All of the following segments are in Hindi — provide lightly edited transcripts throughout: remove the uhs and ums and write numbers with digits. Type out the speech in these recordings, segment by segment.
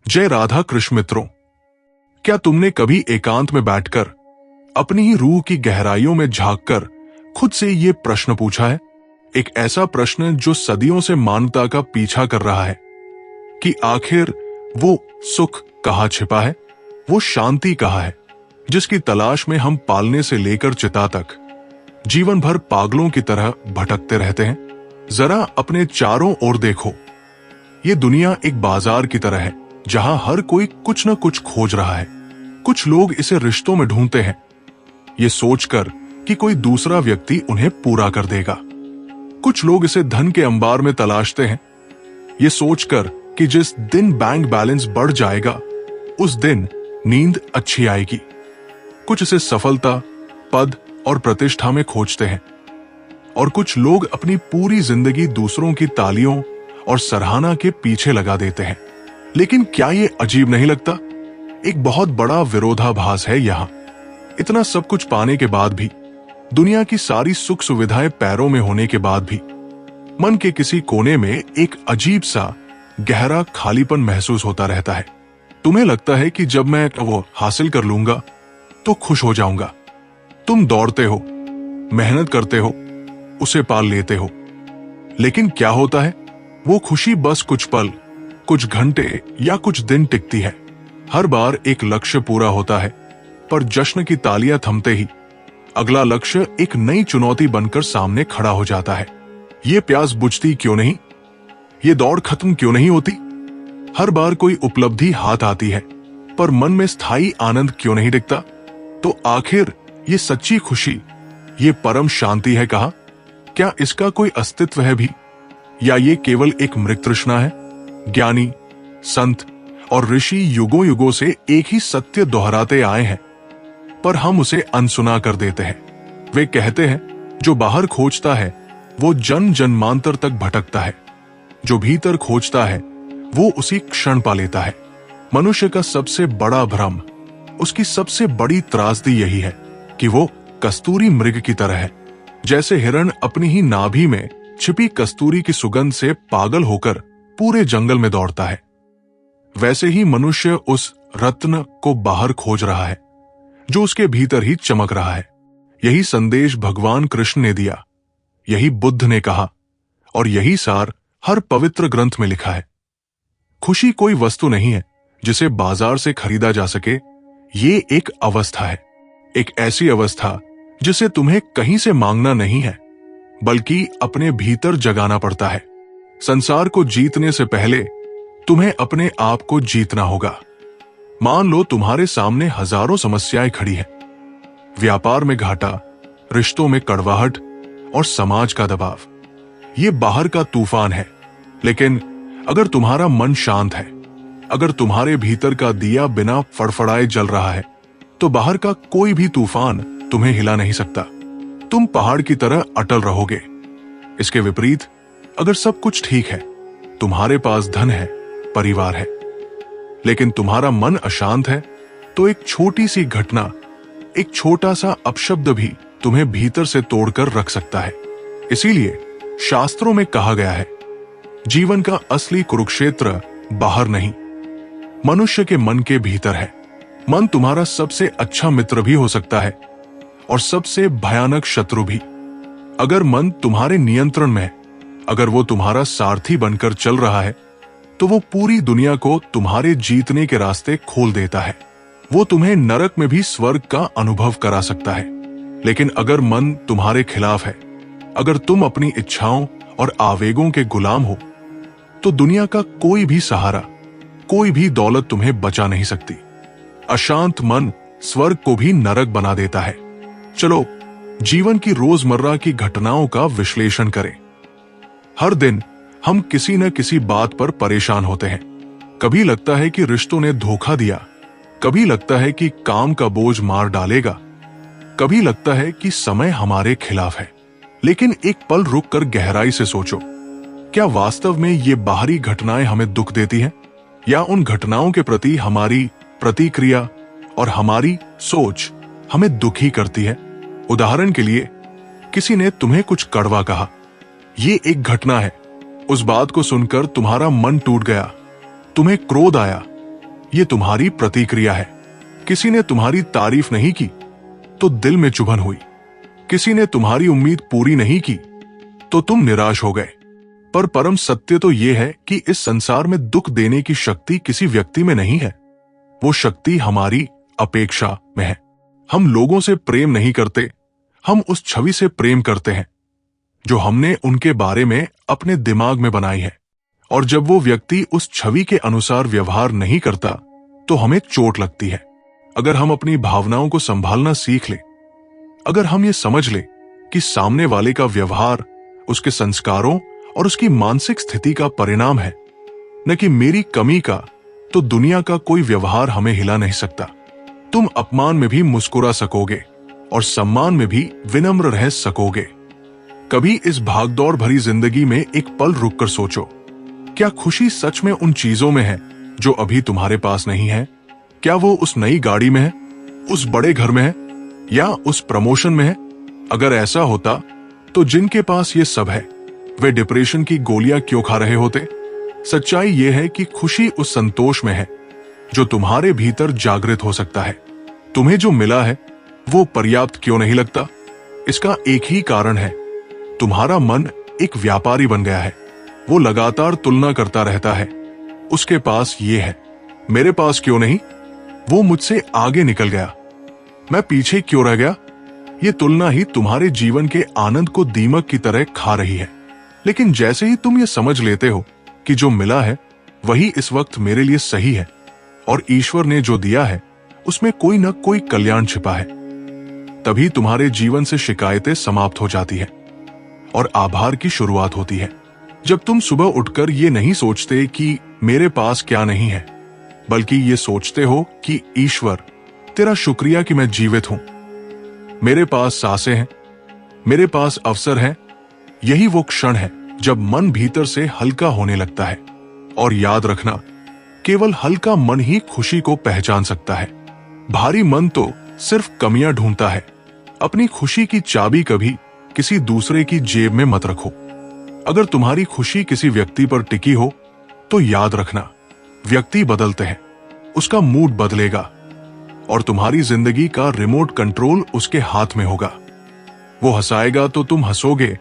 जय राधा कृष्ण मित्रों, क्या तुमने कभी एकांत में बैठकर अपनी ही रूह की गहराइयों में झांककर खुद से ये प्रश्न पूछा है? एक ऐसा प्रश्न जो सदियों से मानवता का पीछा कर रहा है कि आखिर वो सुख कहाँ छिपा है, वो शांति कहाँ है, जिसकी तलाश में हम पालने से लेकर चिता तक जीवन भर पागलों की तरह भटकते रहते हैं। जरा अपने चारों ओर देखो। ये दुनिया एक बाजार की तरह है जहां हर कोई कुछ न कुछ खोज रहा है। कुछ लोग इसे रिश्तों में ढूंढते हैं, ये सोचकर कि कोई दूसरा व्यक्ति उन्हें पूरा कर देगा। कुछ लोग इसे धन के अंबार में तलाशते हैं, ये सोचकर कि जिस दिन बैंक बैलेंस बढ़ जाएगा उस दिन नींद अच्छी आएगी। कुछ इसे सफलता, पद और प्रतिष्ठा में खोजते हैं, और कुछ लोग अपनी पूरी जिंदगी दूसरों की तालियों और सराहना के पीछे लगा देते हैं। लेकिन क्या ये अजीब नहीं लगता? एक बहुत बड़ा विरोधाभास है यहाँ। इतना सब कुछ पाने के बाद भी, दुनिया की सारी सुख सुविधाएं पैरों में होने के बाद भी, मन के किसी कोने में एक अजीब सा गहरा खालीपन महसूस होता रहता है। तुम्हें लगता है कि जब मैं वो हासिल कर लूंगा तो खुश हो जाऊंगा। तुम दौड़ते हो, मेहनत करते हो, उसे पाल लेते हो, लेकिन क्या होता है? वो खुशी बस कुछ पल, कुछ घंटे या कुछ दिन टिकती है। हर बार एक लक्ष्य पूरा होता है, पर जश्न की तालियां थमते ही अगला लक्ष्य एक नई चुनौती बनकर सामने खड़ा हो जाता है। ये प्यास बुझती क्यों नहीं? ये दौड़ खत्म क्यों नहीं होती? हर बार कोई उपलब्धि हाथ आती है, पर मन में स्थायी आनंद क्यों नहीं दिखता? तो आखिर ये सच्ची खुशी, ये परम शांति है कहाँ? क्या इसका कोई अस्तित्व है भी, या ये केवल एक मृग तृष्णा है? ज्ञानी, संत और ऋषि युगों युगों से एक ही सत्य दोहराते आए हैं, पर हम उसे अनसुना कर देते हैं। वे कहते हैं, जो बाहर खोजता है वो जन जन्मांतर तक भटकता है, जो भीतर खोजता है वो उसी क्षण पा लेता है। मनुष्य का सबसे बड़ा भ्रम, उसकी सबसे बड़ी त्रासदी यही है कि वो कस्तूरी मृग की तरह है। जैसे हिरण अपनी ही नाभि में छिपी कस्तूरी की सुगंध से पागल होकर पूरे जंगल में दौड़ता है, वैसे ही मनुष्य उस रत्न को बाहर खोज रहा है जो उसके भीतर ही चमक रहा है। यही संदेश भगवान कृष्ण ने दिया, यही बुद्ध ने कहा, और यही सार हर पवित्र ग्रंथ में लिखा है। खुशी कोई वस्तु नहीं है जिसे बाजार से खरीदा जा सके। ये एक अवस्था है, एक ऐसी अवस्था जिसे तुम्हें कहीं से मांगना नहीं है, बल्कि अपने भीतर जगाना पड़ता है। संसार को जीतने से पहले तुम्हें अपने आप को जीतना होगा। मान लो तुम्हारे सामने हजारों समस्याएं खड़ी हैं, व्यापार में घाटा, रिश्तों में कड़वाहट और समाज का दबाव। ये बाहर का तूफान है, लेकिन अगर तुम्हारा मन शांत है, अगर तुम्हारे भीतर का दिया बिना फड़फड़ाए जल रहा है, तो बाहर का कोई भी तूफान तुम्हें हिला नहीं सकता। तुम पहाड़ की तरह अटल रहोगे। इसके विपरीत, अगर सब कुछ ठीक है, तुम्हारे पास धन है, परिवार है, लेकिन तुम्हारा मन अशांत है, तो एक छोटी सी घटना, एक छोटा सा अपशब्द भी तुम्हें भीतर से तोड़कर रख सकता है। इसीलिए शास्त्रों में कहा गया है, जीवन का असली कुरुक्षेत्र बाहर नहीं, मनुष्य के मन के भीतर है। मन तुम्हारा सबसे अच्छा मित्र भी हो सकता है और सबसे भयानक शत्रु भी। अगर मन तुम्हारे नियंत्रण में है, अगर वो तुम्हारा सारथी बनकर चल रहा है, तो वो पूरी दुनिया को तुम्हारे जीतने के रास्ते खोल देता है। वो तुम्हें नरक में भी स्वर्ग का अनुभव करा सकता है। लेकिन अगर मन तुम्हारे खिलाफ है, अगर तुम अपनी इच्छाओं और आवेगों के गुलाम हो, तो दुनिया का कोई भी सहारा, कोई भी दौलत तुम्हें बचा नहीं सकती। अशांत मन स्वर्ग को भी नरक बना देता है। चलो जीवन की रोजमर्रा की घटनाओं का विश्लेषण करें। हर दिन हम किसी न किसी बात पर परेशान होते हैं। कभी लगता है कि रिश्तों ने धोखा दिया, कभी लगता है कि काम का बोझ मार डालेगा, कभी लगता है कि समय हमारे खिलाफ है। लेकिन एक पल रुककर गहराई से सोचो, क्या वास्तव में ये बाहरी घटनाएं हमें दुख देती हैं, या उन घटनाओं के प्रति हमारी प्रतिक्रिया और हमारी सोच हमें दुखी करती है? उदाहरण के लिए, किसी ने तुम्हें कुछ कड़वा कहा, ये एक घटना है। उस बात को सुनकर तुम्हारा मन टूट गया, तुम्हें क्रोध आया, ये तुम्हारी प्रतिक्रिया है। किसी ने तुम्हारी तारीफ नहीं की तो दिल में चुभन हुई, किसी ने तुम्हारी उम्मीद पूरी नहीं की तो तुम निराश हो गए। पर परम सत्य तो यह है कि इस संसार में दुख देने की शक्ति किसी व्यक्ति में नहीं है, वो शक्ति हमारी अपेक्षा में है। हम लोगों से प्रेम नहीं करते, हम उस छवि से प्रेम करते हैं जो हमने उनके बारे में अपने दिमाग में बनाई है। और जब वो व्यक्ति उस छवि के अनुसार व्यवहार नहीं करता तो हमें चोट लगती है। अगर हम अपनी भावनाओं को संभालना सीख ले, अगर हम ये समझ ले कि सामने वाले का व्यवहार उसके संस्कारों और उसकी मानसिक स्थिति का परिणाम है, न कि मेरी कमी का, तो दुनिया का कोई व्यवहार हमें हिला नहीं सकता। तुम अपमान में भी मुस्कुरा सकोगे और सम्मान में भी विनम्र रह सकोगे। कभी इस भागदौड़ भरी जिंदगी में एक पल रुककर सोचो, क्या खुशी सच में उन चीजों में है जो अभी तुम्हारे पास नहीं है? क्या वो उस नई गाड़ी में है, उस बड़े घर में है, या उस प्रमोशन में है? अगर ऐसा होता तो जिनके पास ये सब है वे डिप्रेशन की गोलियां क्यों खा रहे होते? सच्चाई यह है कि खुशी उस संतोष में है जो तुम्हारे भीतर जागृत हो सकता है। तुम्हें जो मिला है वो पर्याप्त क्यों नहीं लगता? इसका एक ही कारण है, तुम्हारा मन एक व्यापारी बन गया है। वो लगातार तुलना करता रहता है, उसके पास ये है, मेरे पास क्यों नहीं? वो मुझसे आगे निकल गया, मैं पीछे क्यों रह गया? ये तुलना ही तुम्हारे जीवन के आनंद को दीमक की तरह खा रही है। लेकिन जैसे ही तुम ये समझ लेते हो कि जो मिला है वही इस वक्त मेरे लिए सही है और ईश्वर ने जो दिया है उसमें कोई न कोई कल्याण छिपा है, तभी तुम्हारे जीवन से शिकायतें समाप्त हो जाती है और आभार की शुरुआत होती है। जब तुम सुबह उठकर ये नहीं सोचते कि मेरे पास क्या नहीं है, बल्कि ये सोचते हो कि ईश्वर तेरा शुक्रिया कि मैं जीवित हूं, मेरे पास सांसें हैं, मेरे पास अवसर हैं, यही वो क्षण है जब मन भीतर से हल्का होने लगता है। और याद रखना, केवल हल्का मन ही खुशी को पहचान सकता है। भारी मन तो सिर्फ कमियां ढूंढता है। अपनी खुशी की चाबी कभी किसी दूसरे की जेब में मत रखो। अगर तुम्हारी खुशी किसी व्यक्ति पर टिकी हो तो याद रखना, व्यक्ति बदलते हैं, उसका मूड बदलेगा और तुम्हारी जिंदगी का रिमोट कंट्रोल उसके हाथ में होगा। वो हंसाएगा तो तुम हंसोगे,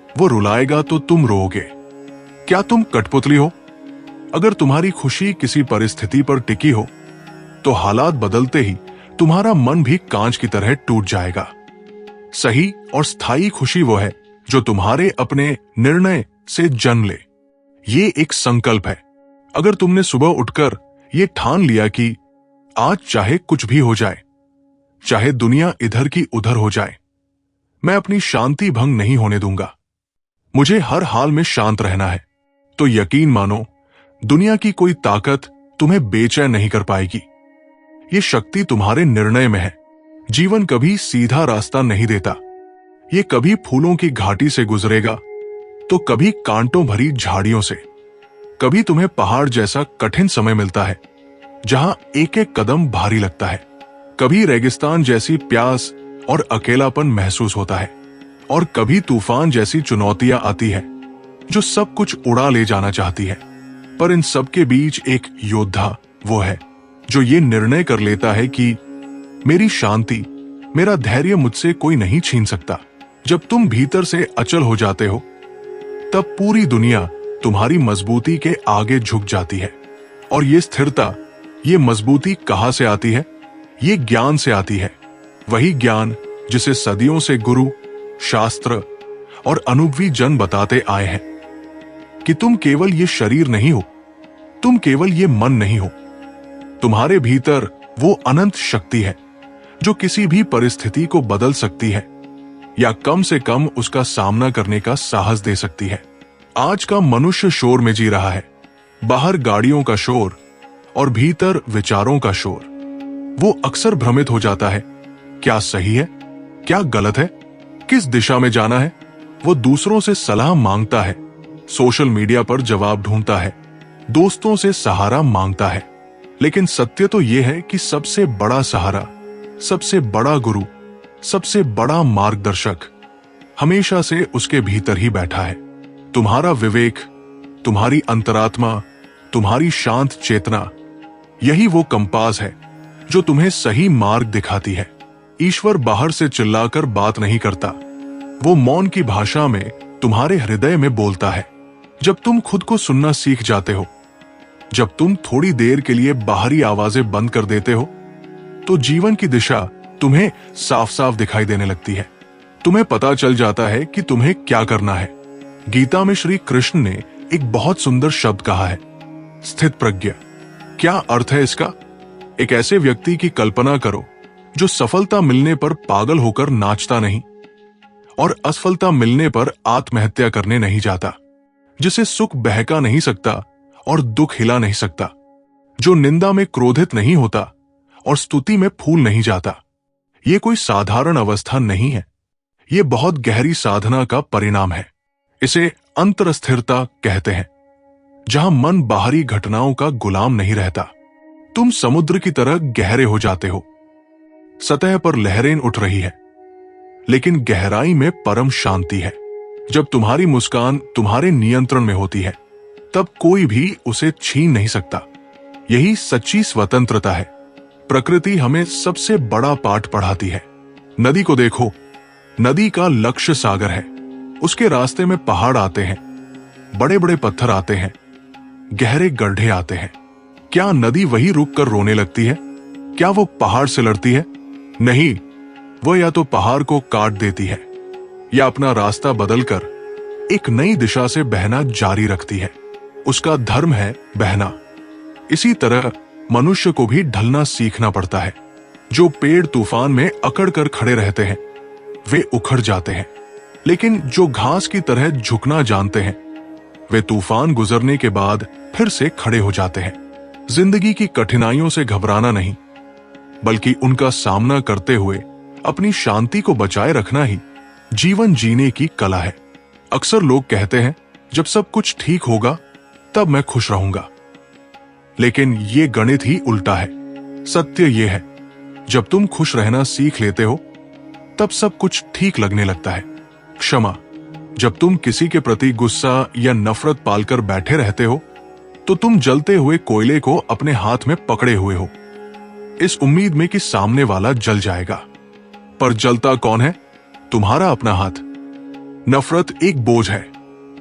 वो रुलाएगा तो तुम रोओगे। क्या तुम कठपुतली हो? अगर तुम्हारी खुशी किसी परिस्थिति पर टिकी हो तो हालात बदलते ही तुम्हारा मन भी कांच की तरह टूट जाएगा। सही और स्थायी खुशी वो है जो तुम्हारे अपने निर्णय से जन्म ले। ये एक संकल्प है। अगर तुमने सुबह उठकर ये ठान लिया कि आज चाहे कुछ भी हो जाए, चाहे दुनिया इधर की उधर हो जाए, मैं अपनी शांति भंग नहीं होने दूंगा, मुझे हर हाल में शांत रहना है, तो यकीन मानो दुनिया की कोई ताकत तुम्हें बेचैन नहीं कर पाएगी। ये शक्ति तुम्हारे निर्णय में है। जीवन कभी सीधा रास्ता नहीं देता, ये कभी फूलों की घाटी से गुजरेगा तो कभी कांटों भरी झाड़ियों से। कभी तुम्हें पहाड़ जैसा कठिन समय मिलता है जहां एक एक कदम भारी लगता है, कभी रेगिस्तान जैसी प्यास और अकेलापन महसूस होता है, और कभी तूफान जैसी चुनौतियां आती है जो सब कुछ उड़ा ले जाना चाहती है। पर इन सब के बीच एक योद्धा वो है जो ये निर्णय कर लेता है कि मेरी शांति, मेरा धैर्य मुझसे कोई नहीं छीन सकता। जब तुम भीतर से अचल हो जाते हो तब पूरी दुनिया तुम्हारी मजबूती के आगे झुक जाती है। और ये स्थिरता, ये मजबूती कहां से आती है? ये ज्ञान से आती है। वही ज्ञान जिसे सदियों से गुरु, शास्त्र और अनुभवी जन बताते आए हैं कि तुम केवल ये शरीर नहीं हो, तुम केवल ये मन नहीं हो, तुम्हारे भीतर वो अनंत शक्ति है जो किसी भी परिस्थिति को बदल सकती है या कम से कम उसका सामना करने का साहस दे सकती है। आज का मनुष्य शोर में जी रहा है, बाहर गाड़ियों का शोर और भीतर विचारों का शोर। वो अक्सर भ्रमित हो जाता है, क्या सही है, क्या गलत है, किस दिशा में जाना है। वो दूसरों से सलाह मांगता है, सोशल मीडिया पर जवाब ढूंढता है, दोस्तों से सहारा मांगता है, लेकिन सत्य तो यह है कि सबसे बड़ा सहारा, सबसे बड़ा गुरु, सबसे बड़ा मार्गदर्शक हमेशा से उसके भीतर ही बैठा है। तुम्हारा विवेक, तुम्हारी अंतरात्मा, तुम्हारी शांत चेतना, यही वो कंपास है जो तुम्हें सही मार्ग दिखाती है। ईश्वर बाहर से चिल्लाकर बात नहीं करता, वो मौन की भाषा में तुम्हारे हृदय में बोलता है। जब तुम खुद को सुनना सीख जाते हो, जब तुम थोड़ी देर के लिए बाहरी आवाजें बंद कर देते हो, तो जीवन की दिशा तुम्हें साफ साफ दिखाई देने लगती है। तुम्हें पता चल जाता है कि तुम्हें क्या करना है। गीता में श्री कृष्ण ने एक बहुत सुंदर शब्द कहा है, स्थित प्रज्ञ। क्या अर्थ है इसका? एक ऐसे व्यक्ति की कल्पना करो जो सफलता मिलने पर पागल होकर नाचता नहीं और असफलता मिलने पर आत्महत्या करने नहीं जाता, जिसे सुख बहका नहीं सकता और दुख हिला नहीं सकता, जो निंदा में क्रोधित नहीं होता और स्तुति में फूल नहीं जाता। ये कोई साधारण अवस्था नहीं है, ये बहुत गहरी साधना का परिणाम है। इसे अंतरस्थिरता कहते हैं, जहां मन बाहरी घटनाओं का गुलाम नहीं रहता। तुम समुद्र की तरह गहरे हो जाते हो। सतह पर लहरें उठ रही है, लेकिन गहराई में परम शांति है। जब तुम्हारी मुस्कान तुम्हारे नियंत्रण में होती है, तब कोई भी उसे छीन नहीं सकता। यही सच्ची स्वतंत्रता है। प्रकृति हमें सबसे बड़ा पाठ पढ़ाती है। नदी को देखो, नदी का लक्ष्य सागर है। उसके रास्ते में पहाड़ आते हैं, बड़े बड़े पत्थर आते हैं, गहरे गड्ढे आते हैं। क्या नदी वही रुक कर रोने लगती है? क्या वो पहाड़ से लड़ती है? नहीं, वो या तो पहाड़ को काट देती है या अपना रास्ता बदलकर एक नई दिशा से बहना जारी रखती है। उसका धर्म है बहना। इसी तरह मनुष्य को भी ढलना सीखना पड़ता है। जो पेड़ तूफान में अकड़ कर खड़े रहते हैं, वे उखड़ जाते हैं, लेकिन जो घास की तरह झुकना जानते हैं, वे तूफान गुजरने के बाद फिर से खड़े हो जाते हैं। जिंदगी की कठिनाइयों से घबराना नहीं, बल्कि उनका सामना करते हुए अपनी शांति को बचाए रखना ही जीवन जीने की कला है। अक्सर लोग कहते हैं, जब सब कुछ ठीक होगा तब मैं खुश रहूंगा, लेकिन ये गणित ही उल्टा है। सत्य ये है, जब तुम खुश रहना सीख लेते हो, तब सब कुछ ठीक लगने लगता है। क्षमा, जब तुम किसी के प्रति गुस्सा या नफरत पालकर बैठे रहते हो, तो तुम जलते हुए कोयले को अपने हाथ में पकड़े हुए हो, इस उम्मीद में कि सामने वाला जल जाएगा। पर जलता कौन है? तुम्हारा अपना हाथ। नफरत एक बोझ है।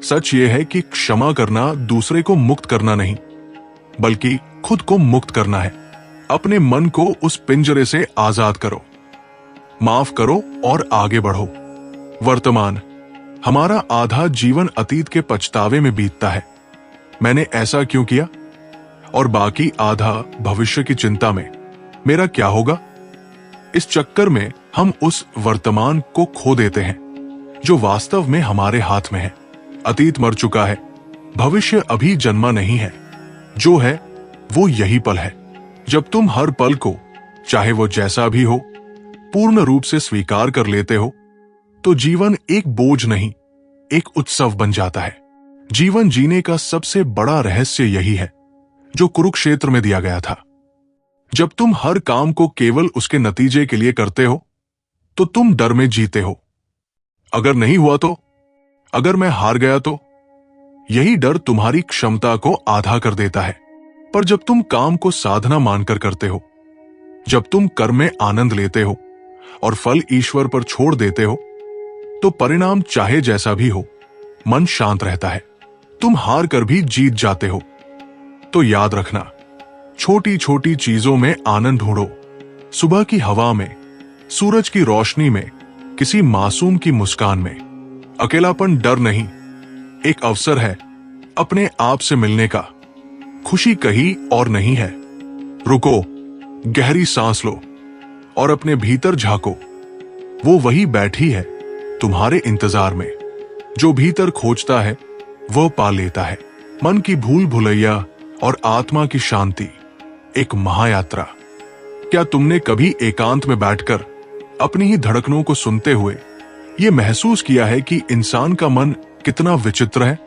सच ये है कि क्षमा करना दूसरे को मुक्त करना नहीं, बल्कि खुद को मुक्त करना है। अपने मन को उस पिंजरे से आजाद करो, माफ करो और आगे बढ़ो। वर्तमान, हमारा आधा जीवन अतीत के पछतावे में बीतता है, मैंने ऐसा क्यों किया, और बाकी आधा भविष्य की चिंता में, मेरा क्या होगा। इस चक्कर में हम उस वर्तमान को खो देते हैं जो वास्तव में हमारे हाथ में है। अतीत मर चुका है, भविष्य अभी जन्मा नहीं है। जो है वो यही पल है। जब तुम हर पल को, चाहे वो जैसा भी हो, पूर्ण रूप से स्वीकार कर लेते हो, तो जीवन एक बोझ नहीं, एक उत्सव बन जाता है। जीवन जीने का सबसे बड़ा रहस्य यही है, जो कुरुक्षेत्र में दिया गया था। जब तुम हर काम को केवल उसके नतीजे के लिए करते हो, तो तुम डर में जीते हो। अगर नहीं हुआ तो, अगर मैं हार गया तो, यही डर तुम्हारी क्षमता को आधा कर देता है। पर जब तुम काम को साधना मानकर करते हो, जब तुम कर्म में आनंद लेते हो और फल ईश्वर पर छोड़ देते हो, तो परिणाम चाहे जैसा भी हो, मन शांत रहता है। तुम हार कर भी जीत जाते हो। तो याद रखना, छोटी छोटी चीजों में आनंद ढूंढो। सुबह की हवा में, सूरज की रोशनी में, किसी मासूम की मुस्कान में। अकेलापन डर नहीं, एक अवसर है अपने आप से मिलने का। खुशी कहीं और नहीं है। रुको, गहरी सांस लो और अपने भीतर झांको। वो वही बैठी है तुम्हारे इंतजार में। जो भीतर खोजता है वह पा लेता है। मन की भूल भुलैया और आत्मा की शांति, एक महायात्रा। क्या तुमने कभी एकांत में बैठकर अपनी ही धड़कनों को सुनते हुए यह महसूस किया है कि इंसान का मन कितना विचित्र है?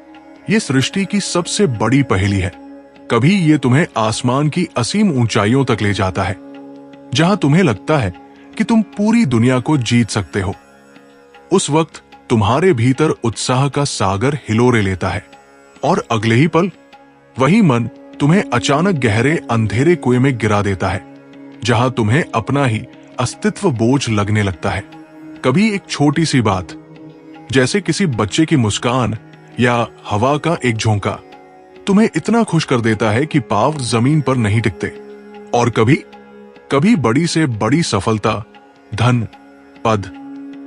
यह सृष्टि की सबसे बड़ी पहेली है। कभी यह तुम्हें आसमान की असीम ऊंचाइयों तक ले जाता है, जहां तुम्हें लगता है कि तुम पूरी दुनिया को जीत सकते हो। उस वक्त तुम्हारे भीतर उत्साह का सागर हिलोरे लेता है, और अगले ही पल वही मन तुम्हें अचानक गहरे अंधेरे कुएं में गिरा देता है, जहां तुम्हें अपना ही अस्तित्व बोझ लगने लगता है। कभी एक छोटी सी बात, जैसे किसी बच्चे की मुस्कान या हवा का एक झोंका, तुम्हें इतना खुश कर देता है कि पांव जमीन पर नहीं टिकते। और कभी बड़ी से बड़ी सफलता, धन, पद,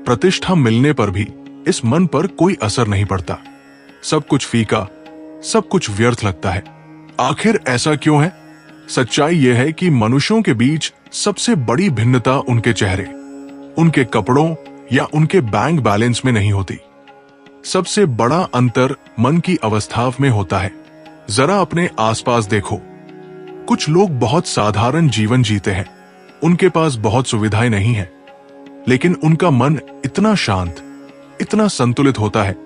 प्रतिष्ठा मिलने पर भी इस मन पर कोई असर नहीं पड़ता। सब कुछ फीका, सब कुछ व्यर्थ लगता है। आखिर ऐसा क्यों है? सच्चाई यह है कि मनुष्यों के बीच सबसे बड़ी भिन्नता उनके चेहरे, उनके कपड़ों या उनके बैंक बैलेंस में नहीं होती। सबसे बड़ा अंतर मन की अवस्था में होता है। जरा अपने आसपास देखो। कुछ लोग बहुत साधारण जीवन जीते हैं, उनके पास बहुत सुविधाएं नहीं हैं, लेकिन उनका मन इतना शांत, इतना संतुलित होता है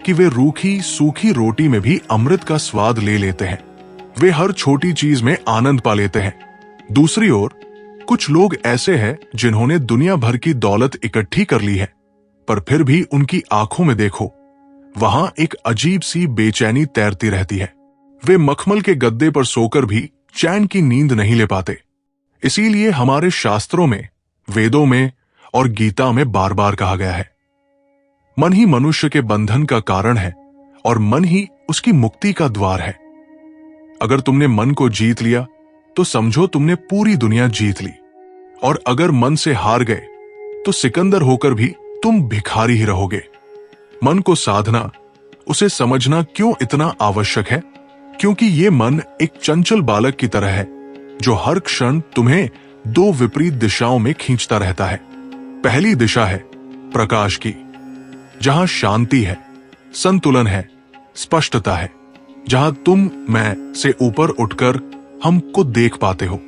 कि वे रूखी सूखी रोटी में भी अमृत का स्वाद ले लेते हैं। वे हर छोटी चीज में आनंद पा लेते हैं। दूसरी ओर कुछ लोग ऐसे हैं जिन्होंने दुनिया भर की दौलत इकट्ठी कर ली है, पर फिर भी उनकी आंखों में देखो, वहां एक अजीब सी बेचैनी तैरती रहती है। वे मखमल के गद्दे पर सोकर भी चैन की नींद नहीं ले पाते। इसीलिए हमारे शास्त्रों में, वेदों में और गीता में बार बार कहा गया है, मन ही मनुष्य के बंधन का कारण है और मन ही उसकी मुक्ति का द्वार है। अगर तुमने मन को जीत लिया तो समझो तुमने पूरी दुनिया जीत ली, और अगर मन से हार गए तो सिकंदर होकर भी तुम भिखारी ही रहोगे। मन को साधना, उसे समझना क्यों इतना आवश्यक है? क्योंकि ये मन एक चंचल बालक की तरह है, जो हर क्षण तुम्हें दो विपरीत दिशाओं में खींचता रहता है। पहली दिशा है प्रकाश की, जहां शांति है, संतुलन है, स्पष्टता है, जहां तुम मैं से ऊपर उठकर हमको देख पाते हो,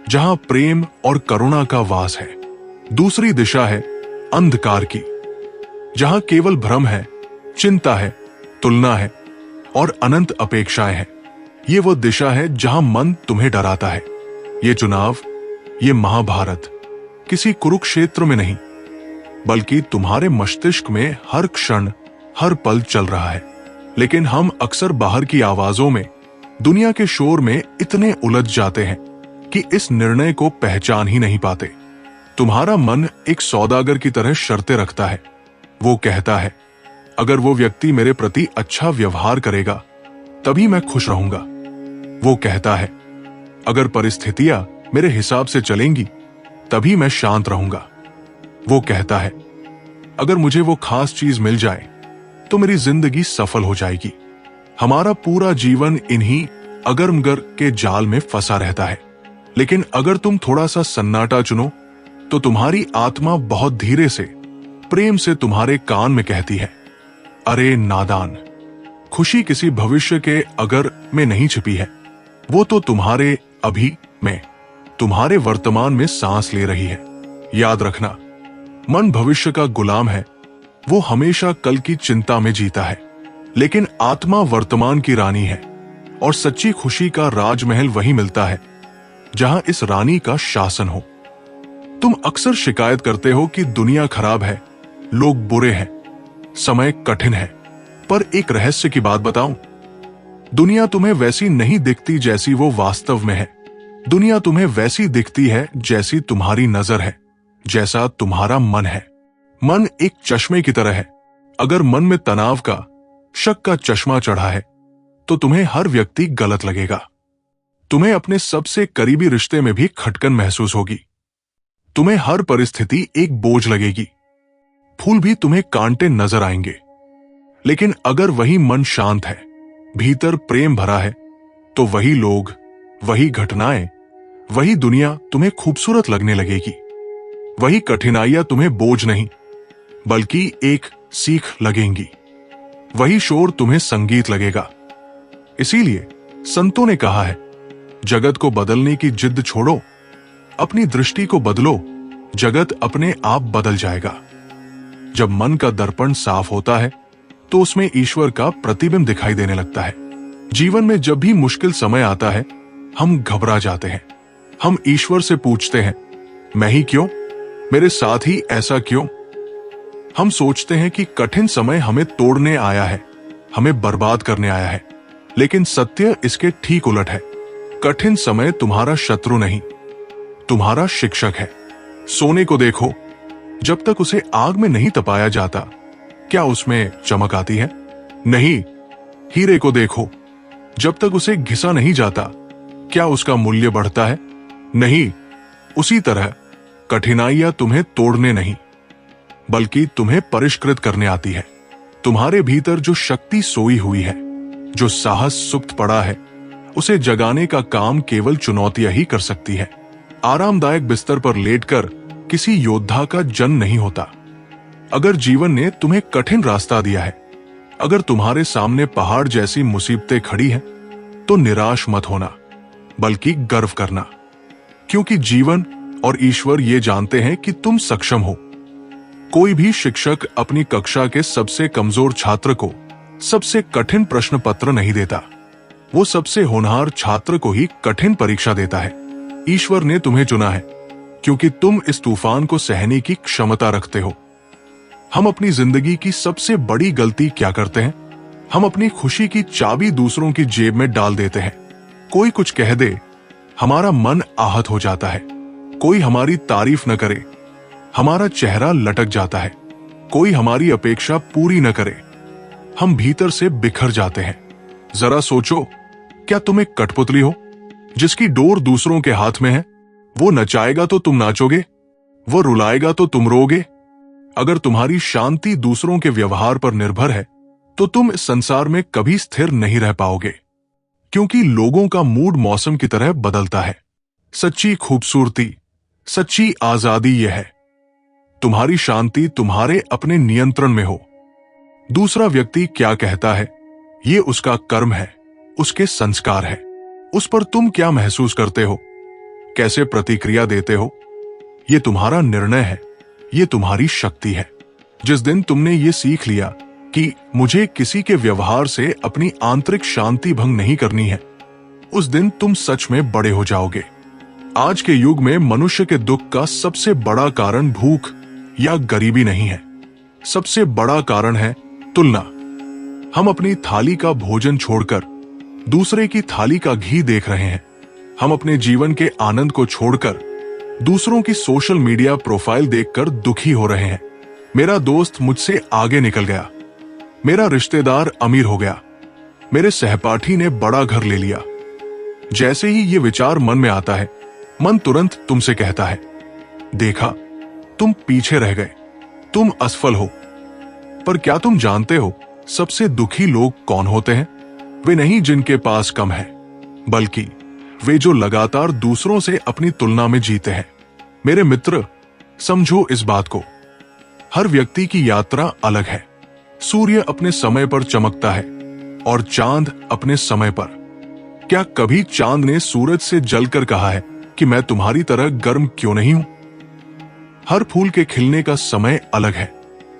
जहां प्रेम और करुणा का वास है। दूसरी दिशा है अंधकार की, जहां केवल भ्रम है, चिंता है, तुलना है और अनंत अपेक्षाएं हैं। ये वो दिशा है जहां मन तुम्हें डराता है। ये चुनाव, ये महाभारत किसी कुरुक्षेत्र में नहीं, बल्कि तुम्हारे मस्तिष्क में हर क्षण, हर पल चल रहा है। लेकिन हम अक्सर बाहर की आवाजों में, दुनिया के शोर में इतने उलझ जाते हैं कि इस निर्णय को पहचान ही नहीं पाते। तुम्हारा मन एक सौदागर की तरह शर्तें रखता है। वो कहता है, अगर वो व्यक्ति मेरे प्रति अच्छा व्यवहार करेगा तभी मैं खुश रहूंगा। वो कहता है, अगर परिस्थितियां मेरे हिसाब से चलेंगी तभी मैं शांत रहूंगा। वो कहता है, अगर मुझे वो खास चीज मिल जाए तो मेरी जिंदगी सफल हो जाएगी। हमारा पूरा जीवन इन्हीं अगरमगर के जाल में फंसा रहता है। लेकिन अगर तुम थोड़ा सा सन्नाटा चुनो तो तुम्हारी आत्मा बहुत धीरे से, प्रेम से तुम्हारे कान में कहती है, अरे नादान, खुशी किसी भविष्य के अगर में नहीं छिपी है, वो तो तुम्हारे अभी में, तुम्हारे वर्तमान में सांस ले रही है। याद रखना, मन भविष्य का गुलाम है, वो हमेशा कल की चिंता में जीता है, लेकिन आत्मा वर्तमान की रानी है। और सच्ची खुशी का राजमहल वहीं मिलता है जहां इस रानी का शासन हो। तुम अक्सर शिकायत करते हो कि दुनिया खराब है, लोग बुरे हैं, समय कठिन है, पर एक रहस्य की बात बताऊं, दुनिया तुम्हें वैसी नहीं दिखती जैसी वो वास्तव में है। दुनिया तुम्हें वैसी दिखती है जैसी तुम्हारी नजर है, जैसा तुम्हारा मन है। मन एक चश्मे की तरह है। अगर मन में तनाव का, शक का चश्मा चढ़ा है तो तुम्हें हर व्यक्ति गलत लगेगा। तुम्हें अपने सबसे करीबी रिश्ते में भी खटकन महसूस होगी। तुम्हें हर परिस्थिति एक बोझ लगेगी। फूल भी तुम्हें कांटे नजर आएंगे। लेकिन अगर वही मन शांत है, भीतर प्रेम भरा है, तो वही लोग, वही घटनाएं, वही दुनिया तुम्हें खूबसूरत लगने लगेगी। वही कठिनाइयां तुम्हें बोझ नहीं बल्कि एक सीख लगेंगी। वही शोर तुम्हें संगीत लगेगा। इसीलिए संतों ने कहा है, जगत को बदलने की जिद छोड़ो, अपनी दृष्टि को बदलो, जगत अपने आप बदल जाएगा। जब मन का दर्पण साफ होता है तो उसमें ईश्वर का प्रतिबिंब दिखाई देने लगता है। जीवन में जब भी मुश्किल समय आता है, हम घबरा जाते हैं। हम ईश्वर से पूछते हैं, मैं ही क्यों, मेरे साथ ही ऐसा क्यों? हम सोचते हैं कि कठिन समय हमें तोड़ने आया है, हमें बर्बाद करने आया है। लेकिन सत्य इसके ठीक उलट है। कठिन समय तुम्हारा शत्रु नहीं, तुम्हारा शिक्षक है। सोने को देखो, जब तक उसे आग में नहीं तपाया जाता, क्या उसमें चमक आती है? नहीं। हीरे को देखो, जब तक उसे घिसा नहीं जाता, क्या उसका मूल्य बढ़ता है? नहीं। उसी तरह कठिनाइयां तुम्हें तोड़ने नहीं, बल्कि तुम्हें परिष्कृत करने आती है। तुम्हारे भीतर जो शक्ति सोई हुई है, जो साहस सुप्त पड़ा है, उसे जगाने का काम केवल चुनौतियां ही कर सकती है। आरामदायक बिस्तर पर लेटकर किसी योद्धा का जन्म नहीं होता। अगर जीवन ने तुम्हें कठिन रास्ता दिया है, अगर तुम्हारे सामने पहाड़ जैसी मुसीबतें खड़ी हैं, तो निराश मत होना, बल्कि गर्व करना, क्योंकि जीवन और ईश्वर ये जानते हैं कि तुम सक्षम हो। कोई भी शिक्षक अपनी कक्षा के सबसे कमजोर छात्र को सबसे कठिन प्रश्न पत्र नहीं देता, वो सबसे होनहार छात्र को ही कठिन परीक्षा देता है। ईश्वर ने तुम्हें चुना है क्योंकि तुम इस तूफान को सहने की क्षमता रखते हो। हम अपनी जिंदगी की सबसे बड़ी गलती क्या करते हैं? हम अपनी खुशी की चाबी दूसरों की जेब में डाल देते हैं। कोई कुछ कह दे, हमारा मन आहत हो जाता है। कोई हमारी तारीफ न करे, हमारा चेहरा लटक जाता है। कोई हमारी अपेक्षा पूरी न करे, हम भीतर से बिखर जाते हैं। जरा सोचो, क्या तुम एक कठपुतली हो जिसकी डोर दूसरों के हाथ में है? वो नचाएगा तो तुम नाचोगे, वो रुलाएगा तो तुम रोगे। अगर तुम्हारी शांति दूसरों के व्यवहार पर निर्भर है, तो तुम इस संसार में कभी स्थिर नहीं रह पाओगे, क्योंकि लोगों का मूड मौसम की तरह बदलता है। सच्ची खूबसूरती, सच्ची आजादी यह है, तुम्हारी शांति तुम्हारे अपने नियंत्रण में हो। दूसरा व्यक्ति क्या कहता है, ये उसका कर्म है, उसके संस्कार है। उस पर तुम क्या महसूस करते हो, कैसे प्रतिक्रिया देते हो, ये तुम्हारा निर्णय है, ये तुम्हारी शक्ति है। जिस दिन तुमने ये सीख लिया कि मुझे किसी के व्यवहार से अपनी आंतरिक शांति भंग नहीं करनी है, उस दिन तुम सच में बड़े हो जाओगे। आज के युग में मनुष्य के दुख का सबसे बड़ा कारण भूख या गरीबी नहीं है, सबसे बड़ा कारण है तुलना। हम अपनी थाली का भोजन छोड़कर दूसरे की थाली का घी देख रहे हैं। हम अपने जीवन के आनंद को छोड़कर दूसरों की सोशल मीडिया प्रोफाइल देखकर दुखी हो रहे हैं। मेरा दोस्त मुझसे आगे निकल गया, मेरा रिश्तेदार अमीर हो गया, मेरे सहपाठी ने बड़ा घर ले लिया। जैसे ही ये विचार मन में आता है, मन तुरंत तुमसे कहता है, देखा, तुम पीछे रह गए, तुम असफल हो। पर क्या तुम जानते हो सबसे दुखी लोग कौन होते हैं? वे नहीं जिनके पास कम है, बल्कि वे जो लगातार दूसरों से अपनी तुलना में जीते हैं। मेरे मित्र, समझो इस बात को, हर व्यक्ति की यात्रा अलग है। सूर्य अपने समय पर चमकता है और चांद अपने समय पर। क्या कभी चांद ने सूरज से जलकर कहा है कि मैं तुम्हारी तरह गर्म क्यों नहीं हूं? हर फूल के खिलने का समय अलग है।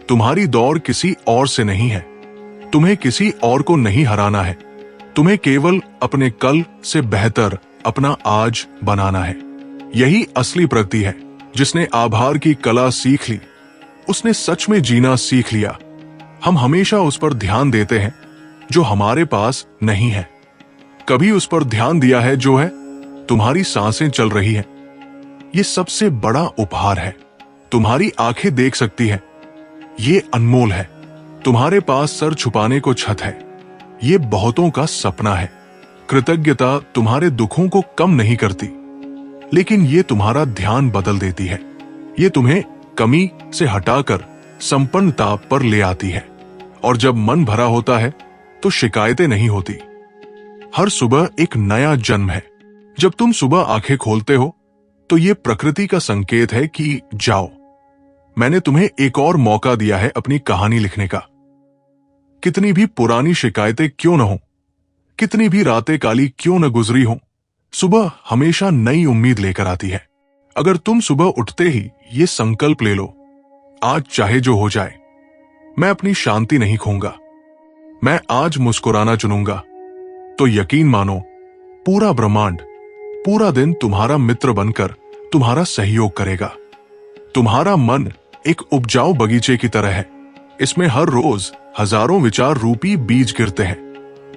तुम्हारी दौड़ किसी और से नहीं है, तुम्हें किसी और को नहीं हराना है, तुम्हें केवल अपने कल से बेहतर अपना आज बनाना है। यही असली प्रगति है। जिसने आभार की कला सीख ली, उसने सच में जीना सीख लिया। हम हमेशा उस पर ध्यान देते हैं जो हमारे पास नहीं है। कभी उस पर ध्यान दिया है जो है? तुम्हारी सांसें चल रही हैं। ये सबसे बड़ा उपहार है। तुम्हारी आंखें देख सकती हैं, ये अनमोल है। तुम्हारे पास सर छुपाने को छत है, ये बहुतों का सपना है। कृतज्ञता तुम्हारे दुखों को कम नहीं करती, लेकिन ये तुम्हारा ध्यान बदल देती है। ये तुम्हें कमी से हटाकर संपन्नता पर ले आती है। और जब मन भरा होता है तो शिकायतें नहीं होती। हर सुबह एक नया जन्म है। जब तुम सुबह आंखें खोलते हो तो ये प्रकृति का संकेत है कि जाओ, मैंने तुम्हें एक और मौका दिया है अपनी कहानी लिखने का। कितनी भी पुरानी शिकायतें क्यों न हो, कितनी भी रातें काली क्यों न गुजरी हो, सुबह हमेशा नई उम्मीद लेकर आती है। अगर तुम सुबह उठते ही ये संकल्प ले लो, आज चाहे जो हो जाए, मैं अपनी शांति नहीं खोऊंगा, मैं आज मुस्कुराना चुनूंगा, तो यकीन मानो पूरा ब्रह्मांड पूरा दिन तुम्हारा मित्र बनकर तुम्हारा सहयोग करेगा। तुम्हारा मन एक उपजाऊ बगीचे की तरह है। इसमें हर रोज हजारों विचार रूपी बीज गिरते हैं।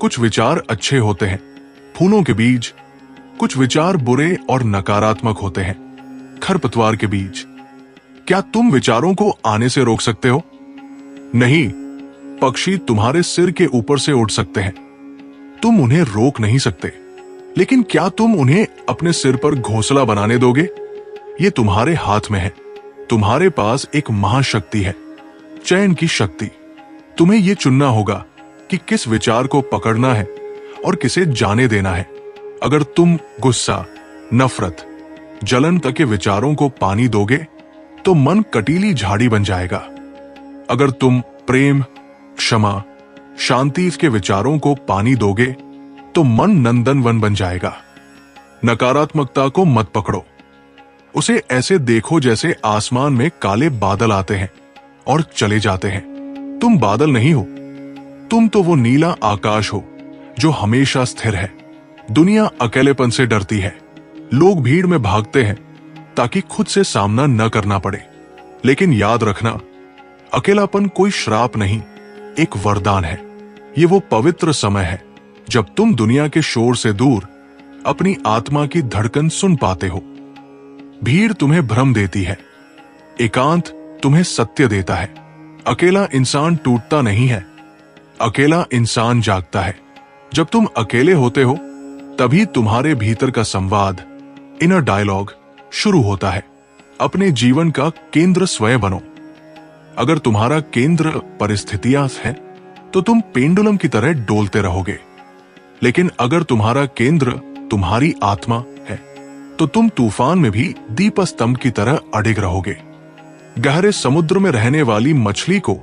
कुछ विचार अच्छे होते हैं, फूलों के बीज। कुछ विचार बुरे और नकारात्मक होते हैं, खरपतवार के बीज। क्या तुम विचारों को आने से रोक सकते हो? नहीं, पक्षी तुम्हारे सिर के ऊपर से उड़ सकते हैं, तुम उन्हें रोक नहीं सकते। लेकिन क्या तुम उन्हें अपने सिर पर घोंसला बनाने दोगे? ये तुम्हारे हाथ में है। तुम्हारे पास एक महाशक्ति है, चयन की शक्ति। तुम्हें यह चुनना होगा कि किस विचार को पकड़ना है और किसे जाने देना है। अगर तुम गुस्सा, नफरत, जलन तक के विचारों को पानी दोगे तो मन कटीली झाड़ी बन जाएगा। अगर तुम प्रेम, क्षमा, शांति के विचारों को पानी दोगे तो मन नंदनवन बन जाएगा। नकारात्मकता को मत पकड़ो, उसे ऐसे देखो जैसे आसमान में काले बादल आते हैं और चले जाते हैं। तुम बादल नहीं हो, तुम तो वो नीला आकाश हो जो हमेशा स्थिर है। दुनिया अकेलेपन से डरती है, लोग भीड़ में भागते हैं ताकि खुद से सामना न करना पड़े। लेकिन याद रखना, अकेलापन कोई श्राप नहीं, एक वरदान है। ये वो पवित्र समय है जब तुम दुनिया के शोर से दूर अपनी आत्मा की धड़कन सुन पाते हो। भीड़ तुम्हें भ्रम देती है, एकांत तुम्हें सत्य देता है। अकेला इंसान टूटता नहीं है, अकेला इंसान जागता है। जब तुम अकेले होते हो तभी तुम्हारे भीतर का संवाद, इनर डायलॉग शुरू होता है। अपने जीवन का केंद्र स्वयं बनो। अगर तुम्हारा केंद्र परिस्थितियां हैं तो तुम पेंडुलम की तरह डोलते रहोगे। लेकिन अगर तुम्हारा केंद्र तुम्हारी आत्मा है तो तुम तूफान में भी दीपस्तंभ की तरह अडिग रहोगे। गहरे समुद्र में रहने वाली मछली को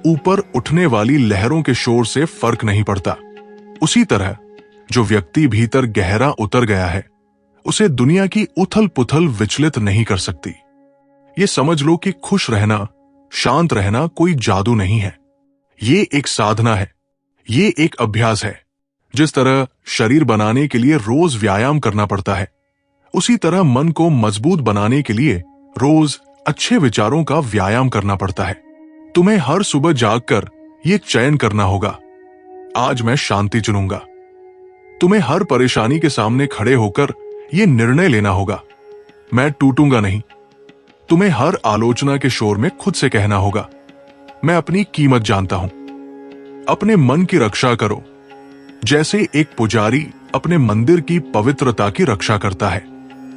ऊपर उठने वाली लहरों के शोर से फर्क नहीं पड़ता। उसी तरह जो व्यक्ति भीतर गहरा उतर गया है उसे दुनिया की उथल पुथल विचलित नहीं कर सकती। ये समझ लो कि खुश रहना, शांत रहना कोई जादू नहीं है, ये एक साधना है, ये एक अभ्यास है। जिस तरह शरीर बनाने के लिए रोज व्यायाम करना पड़ता है, उसी तरह मन को मजबूत बनाने के लिए रोज अच्छे विचारों का व्यायाम करना पड़ता है। तुम्हें हर सुबह जागकर ये चयन करना होगा, आज मैं शांति चुनूंगा। तुम्हें हर परेशानी के सामने खड़े होकर ये निर्णय लेना होगा, मैं टूटूंगा नहीं। तुम्हें हर आलोचना के शोर में खुद से कहना होगा, मैं अपनी कीमत जानता हूं। अपने मन की रक्षा करो जैसे एक पुजारी अपने मंदिर की पवित्रता की रक्षा करता है।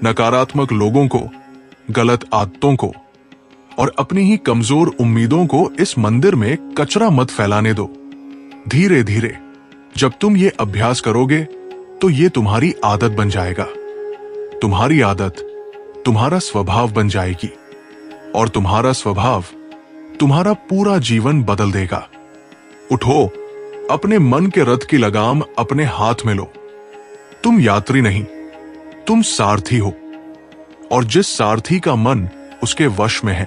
नकारात्मक लोगों को, गलत आदतों को और अपनी ही कमजोर उम्मीदों को इस मंदिर में कचरा मत फैलाने दो। धीरे धीरे जब तुम ये अभ्यास करोगे तो ये तुम्हारी आदत बन जाएगा। तुम्हारी आदत तुम्हारा स्वभाव बन जाएगी और तुम्हारा स्वभाव तुम्हारा पूरा जीवन बदल देगा। उठो, अपने मन के रथ की लगाम अपने हाथ में लो। तुम यात्री नहीं, तुम सारथी हो, और जिस सारथी का मन उसके वश में है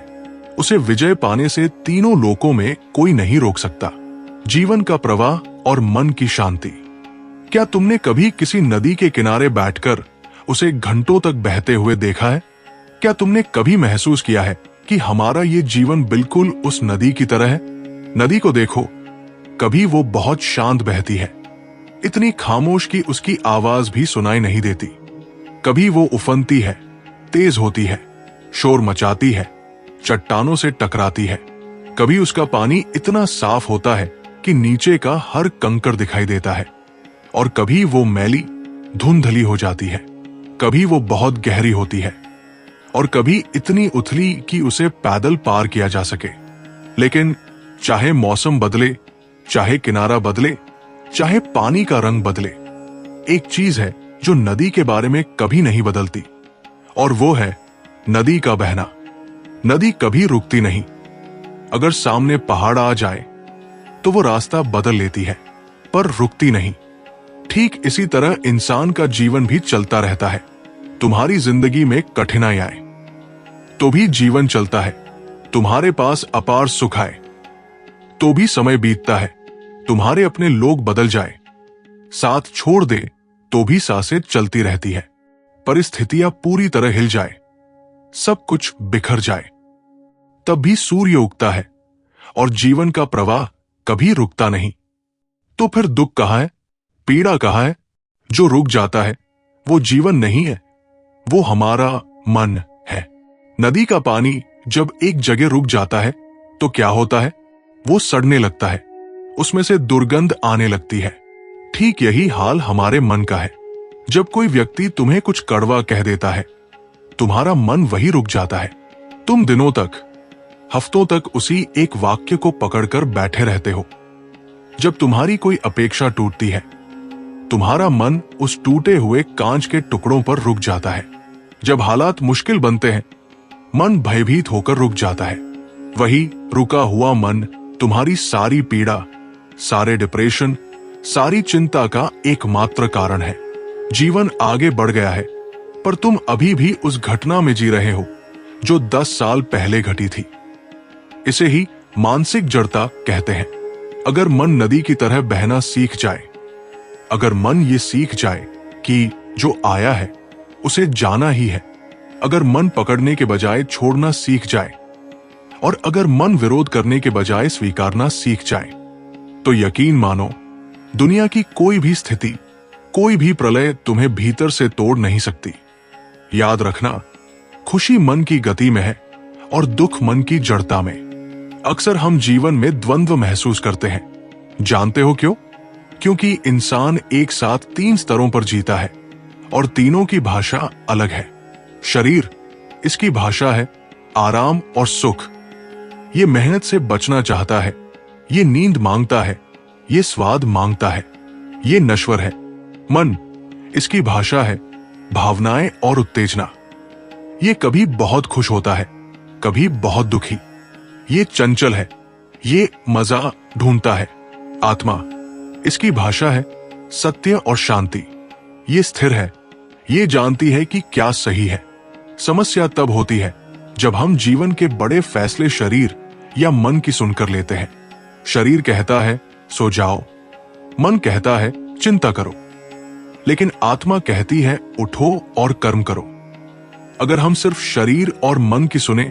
उसे विजय पाने से तीनों लोकों में कोई नहीं रोक सकता। जीवन का प्रवाह और मन की शांति। क्या तुमने कभी किसी नदी के किनारे बैठकर उसे घंटों तक बहते हुए देखा है? क्या तुमने कभी महसूस किया है कि हमारा ये जीवन बिल्कुल उस नदी की तरह है? नदी को देखो, कभी वो बहुत शांत बहती है, इतनी खामोश कि उसकी आवाज भी सुनाई नहीं देती। कभी वो उफनती है, तेज होती है, शोर मचाती है, चट्टानों से टकराती है। कभी उसका पानी इतना साफ होता है कि नीचे का हर कंकड़ दिखाई देता है, और कभी वो मैली धुंधली हो जाती है। कभी वो बहुत गहरी होती है और कभी इतनी उथली कि उसे पैदल पार किया जा सके। लेकिन चाहे मौसम बदले, चाहे किनारा बदले, चाहे पानी का रंग बदले, एक चीज है जो नदी के बारे में कभी नहीं बदलती, और वो है नदी का बहना। नदी कभी रुकती नहीं। अगर सामने पहाड़ आ जाए तो वो रास्ता बदल लेती है, पर रुकती नहीं। ठीक इसी तरह इंसान का जीवन भी चलता रहता है। तुम्हारी जिंदगी में कठिनाई आए तो भी जीवन चलता है। तुम्हारे पास अपार सुख आए तो भी समय बीतता है। तुम्हारे अपने लोग बदल जाए, साथ छोड़ दे तो भी सांसें चलती रहती है। परिस्थितियां पूरी तरह हिल जाए, सब कुछ बिखर जाए, तब भी सूर्य उगता है और जीवन का प्रवाह कभी रुकता नहीं। तो फिर दुख कहाँ है? पीड़ा कहाँ है? जो रुक जाता है वो जीवन नहीं है, वो हमारा मन है। नदी का पानी जब एक जगह रुक जाता है तो क्या होता है? वो सड़ने लगता है, उसमें से दुर्गंध आने लगती है। ठीक यही हाल हमारे मन का है। जब कोई व्यक्ति तुम्हें कुछ कड़वा कह देता है, तुम्हारा मन वही रुक जाता है। तुम दिनों तक, हफ्तों तक उसी एक वाक्य को पकड़कर बैठे रहते हो। जब तुम्हारी कोई अपेक्षा टूटती है, तुम्हारा मन उस टूटे हुए कांच के टुकड़ों पर रुक जाता है। जब हालात मुश्किल बनते हैं, मन भयभीत होकर रुक जाता है। वही रुका हुआ मन तुम्हारी सारी पीड़ा, सारे डिप्रेशन, सारी चिंता का एकमात्र कारण है। जीवन आगे बढ़ गया है, पर तुम अभी भी उस घटना में जी रहे हो जो 10 साल पहले घटी थी। इसे ही मानसिक जड़ता कहते हैं। अगर मन नदी की तरह बहना सीख जाए, अगर मन ये सीख जाए कि जो आया है उसे जाना ही है, अगर मन पकड़ने के बजाय छोड़ना सीख जाए, और अगर मन विरोध करने के बजाय स्वीकारना सीख जाए, तो यकीन मानो दुनिया की कोई भी स्थिति, कोई भी प्रलय तुम्हें भीतर से तोड़ नहीं सकती। याद रखना, खुशी मन की गति में है और दुख मन की जड़ता में। अक्सर हम जीवन में द्वंद्व महसूस करते हैं। जानते हो क्यों? क्योंकि इंसान एक साथ 3 स्तरों पर जीता है और तीनों की भाषा अलग है। शरीर, इसकी भाषा है आराम और सुख। ये मेहनत से बचना चाहता है, ये नींद मांगता है, ये स्वाद मांगता है, ये नश्वर है। मन, इसकी भाषा है भावनाएं और उत्तेजना। ये कभी बहुत खुश होता है, कभी बहुत दुखी। ये चंचल है, ये मजा ढूंढता है। आत्मा, इसकी भाषा है सत्य और शांति। ये स्थिर है, ये जानती है कि क्या सही है। समस्या तब होती है जब हम जीवन के बड़े फैसले शरीर या मन की सुनकर लेते हैं। शरीर कहता है सो जाओ, मन कहता है चिंता करो, लेकिन आत्मा कहती है उठो और कर्म करो। अगर हम सिर्फ शरीर और मन की सुने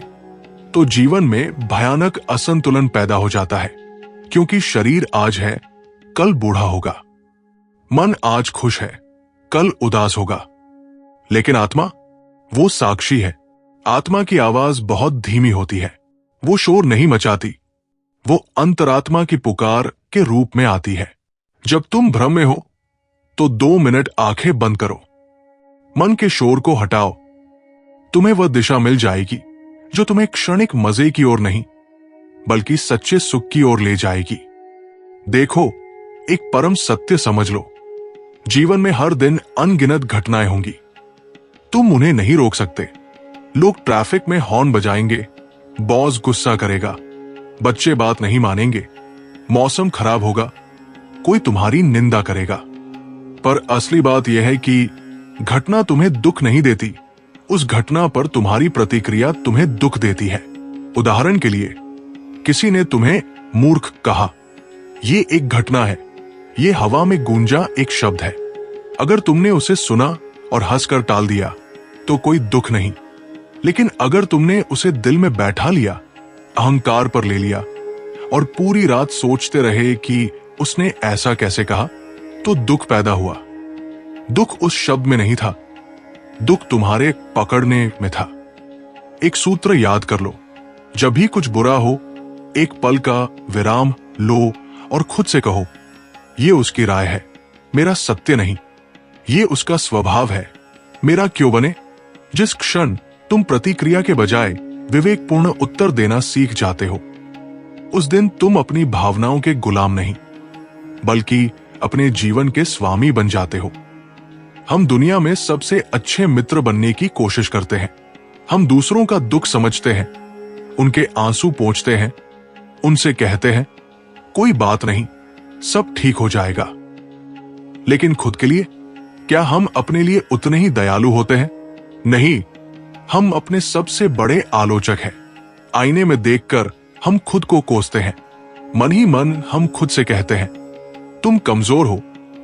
तो जीवन में भयानक असंतुलन पैदा हो जाता है, क्योंकि शरीर आज है, कल बूढ़ा होगा। मन आज खुश है, कल उदास होगा। लेकिन आत्मा, वो साक्षी है। आत्मा की आवाज बहुत धीमी होती है, वो शोर नहीं मचाती, वो अंतरात्मा की पुकार के रूप में आती है। जब तुम भ्रम में हो तो 2 मिनट आंखें बंद करो, मन के शोर को हटाओ। तुम्हें वह दिशा मिल जाएगी जो तुम्हें क्षणिक मजे की ओर नहीं, बल्कि सच्चे सुख की ओर ले जाएगी। देखो, एक परम सत्य समझ लो, जीवन में हर दिन अनगिनत घटनाएं होंगी। तुम उन्हें नहीं रोक सकते। लोग ट्रैफिक में हॉर्न बजाएंगे, बॉस गुस्सा करेगा, बच्चे बात नहीं मानेंगे, मौसम खराब होगा, कोई तुम्हारी निंदा करेगा। पर असली बात यह है कि घटना तुम्हें दुख नहीं देती, उस घटना पर तुम्हारी प्रतिक्रिया तुम्हें दुख देती है। उदाहरण के लिए, किसी ने तुम्हें मूर्ख कहा, ये एक घटना है, ये हवा में गूंजा एक शब्द है। अगर तुमने उसे सुना और हंसकर टाल दिया तो कोई दुख नहीं, लेकिन अगर तुमने उसे दिल में बैठा लिया, अहंकार पर ले लिया और पूरी रात सोचते रहे कि उसने ऐसा कैसे कहा, तो दुख पैदा हुआ। दुख उस शब्द में नहीं था, दुख तुम्हारे पकड़ने में था। एक सूत्र याद कर लो, जब भी कुछ बुरा हो, एक पल का विराम लो और खुद से कहो, ये उसकी राय है, मेरा सत्य नहीं। ये उसका स्वभाव है, मेरा क्यों बने। जिस क्षण तुम प्रतिक्रिया के बजाय विवेकपूर्ण उत्तर देना सीख जाते हो, उस दिन तुम अपनी भावनाओं के गुलाम नहीं, बल्कि अपने जीवन के स्वामी बन जाते हो। हम दुनिया में सबसे अच्छे मित्र बनने की कोशिश करते हैं। हम दूसरों का दुख समझते हैं, उनके आंसू पोंछते हैं, उनसे कहते हैं कोई बात नहीं, सब ठीक हो जाएगा। लेकिन खुद के लिए क्या हम अपने लिए उतने ही दयालु होते हैं? नहीं, हम अपने सबसे बड़े आलोचक हैं। आईने में देखकर हम खुद को कोसते हैं। मन ही मन हम खुद से कहते हैं, तुम कमजोर हो,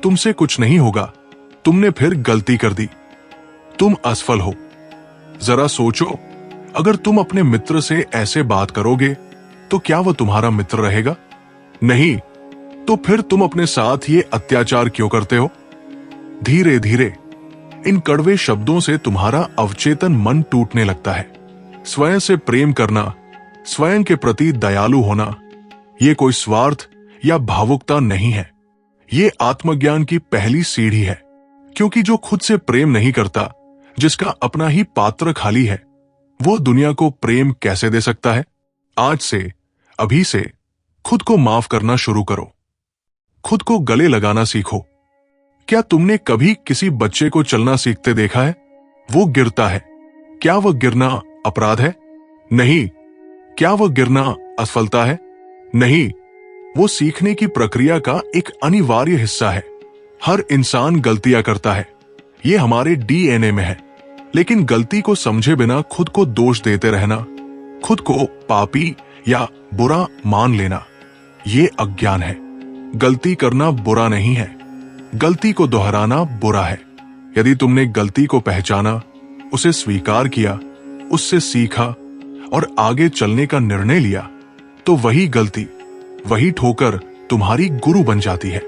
तुमसे कुछ नहीं होगा, तुमने फिर गलती कर दी, तुम असफल हो। जरा सोचो, अगर तुम अपने मित्र से ऐसे बात करोगे तो क्या वह तुम्हारा मित्र रहेगा? नहीं, तो फिर तुम अपने साथ ये अत्याचार क्यों करते हो? धीरे धीरे इन कड़वे शब्दों से तुम्हारा अवचेतन मन टूटने लगता है। स्वयं से प्रेम करना, स्वयं के प्रति दयालु होना, ये कोई स्वार्थ या भावुकता नहीं है। ये आत्मज्ञान की पहली सीढ़ी है। क्योंकि जो खुद से प्रेम नहीं करता, जिसका अपना ही पात्र खाली है, वो दुनिया को प्रेम कैसे दे सकता है? आज से, अभी से खुद को माफ करना शुरू करो। खुद को गले लगाना सीखो। क्या तुमने कभी किसी बच्चे को चलना सीखते देखा है? वो गिरता है। क्या वह गिरना अपराध है? नहीं। क्या वह गिरना असफलता है? नहीं। वो सीखने की प्रक्रिया का एक अनिवार्य हिस्सा है। हर इंसान गलतियां करता है, ये हमारे डीएनए में है। लेकिन गलती को समझे बिना खुद को दोष देते रहना, खुद को पापी या बुरा मान लेना, ये अज्ञान है। गलती करना बुरा नहीं है, गलती को दोहराना बुरा है। यदि तुमने गलती को पहचाना, उसे स्वीकार किया, उससे सीखा और आगे चलने का निर्णय लिया, तो वही गलती, वही ठोकर तुम्हारी गुरु बन जाती है।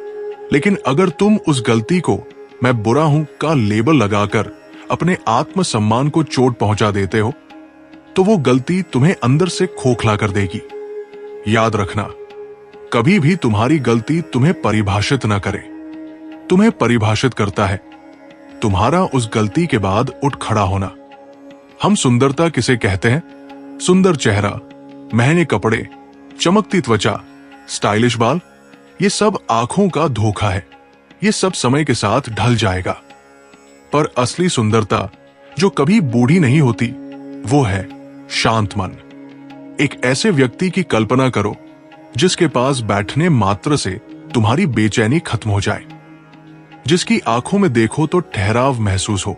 लेकिन अगर तुम उस गलती को मैं बुरा हूं का लेबल लगाकर अपने आत्मसम्मान को चोट पहुंचा देते हो, तो वो गलती तुम्हें अंदर से खोखला कर देगी। याद रखना, कभी भी तुम्हारी गलती तुम्हें परिभाषित न करे। तुम्हें परिभाषित करता है तुम्हारा उस गलती के बाद उठ खड़ा होना। हम सुंदरता किसे कहते हैं? सुंदर चेहरा, महंगे कपड़े, चमकती त्वचा, स्टाइलिश बाल, ये सब आंखों का धोखा है। ये सब समय के साथ ढल जाएगा। पर असली सुंदरता जो कभी बूढ़ी नहीं होती, वो है शांत मन। एक ऐसे व्यक्ति की कल्पना करो जिसके पास बैठने मात्र से तुम्हारी बेचैनी खत्म हो जाए, जिसकी आंखों में देखो तो ठहराव महसूस हो,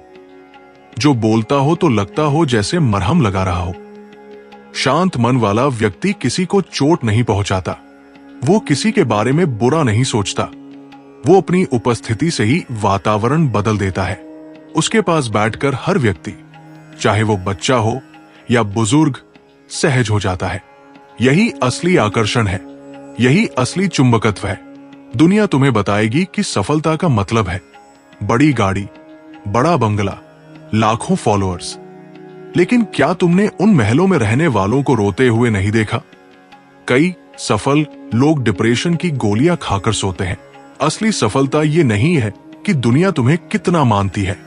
जो बोलता हो तो लगता हो जैसे मरहम लगा रहा हो। शांत मन वाला व्यक्ति किसी को चोट नहीं पहुंचाता, वो किसी के बारे में बुरा नहीं सोचता, वो अपनी उपस्थिति से ही वातावरण बदल देता है। उसके पास बैठकर हर व्यक्ति, चाहे वो बच्चा हो या बुजुर्ग, सहज हो जाता है। यही असली आकर्षण है, यही असली चुंबकत्व है। दुनिया तुम्हें बताएगी कि सफलता का मतलब है बड़ी गाड़ी, बड़ा बंगला, लाखों फॉलोअर्स। लेकिन क्या तुमने उन महलों में रहने वालों को रोते हुए नहीं देखा? कई सफल लोग डिप्रेशन की गोलियां खाकर सोते हैं। असली सफलता ये नहीं है कि दुनिया तुम्हें कितना मानती है।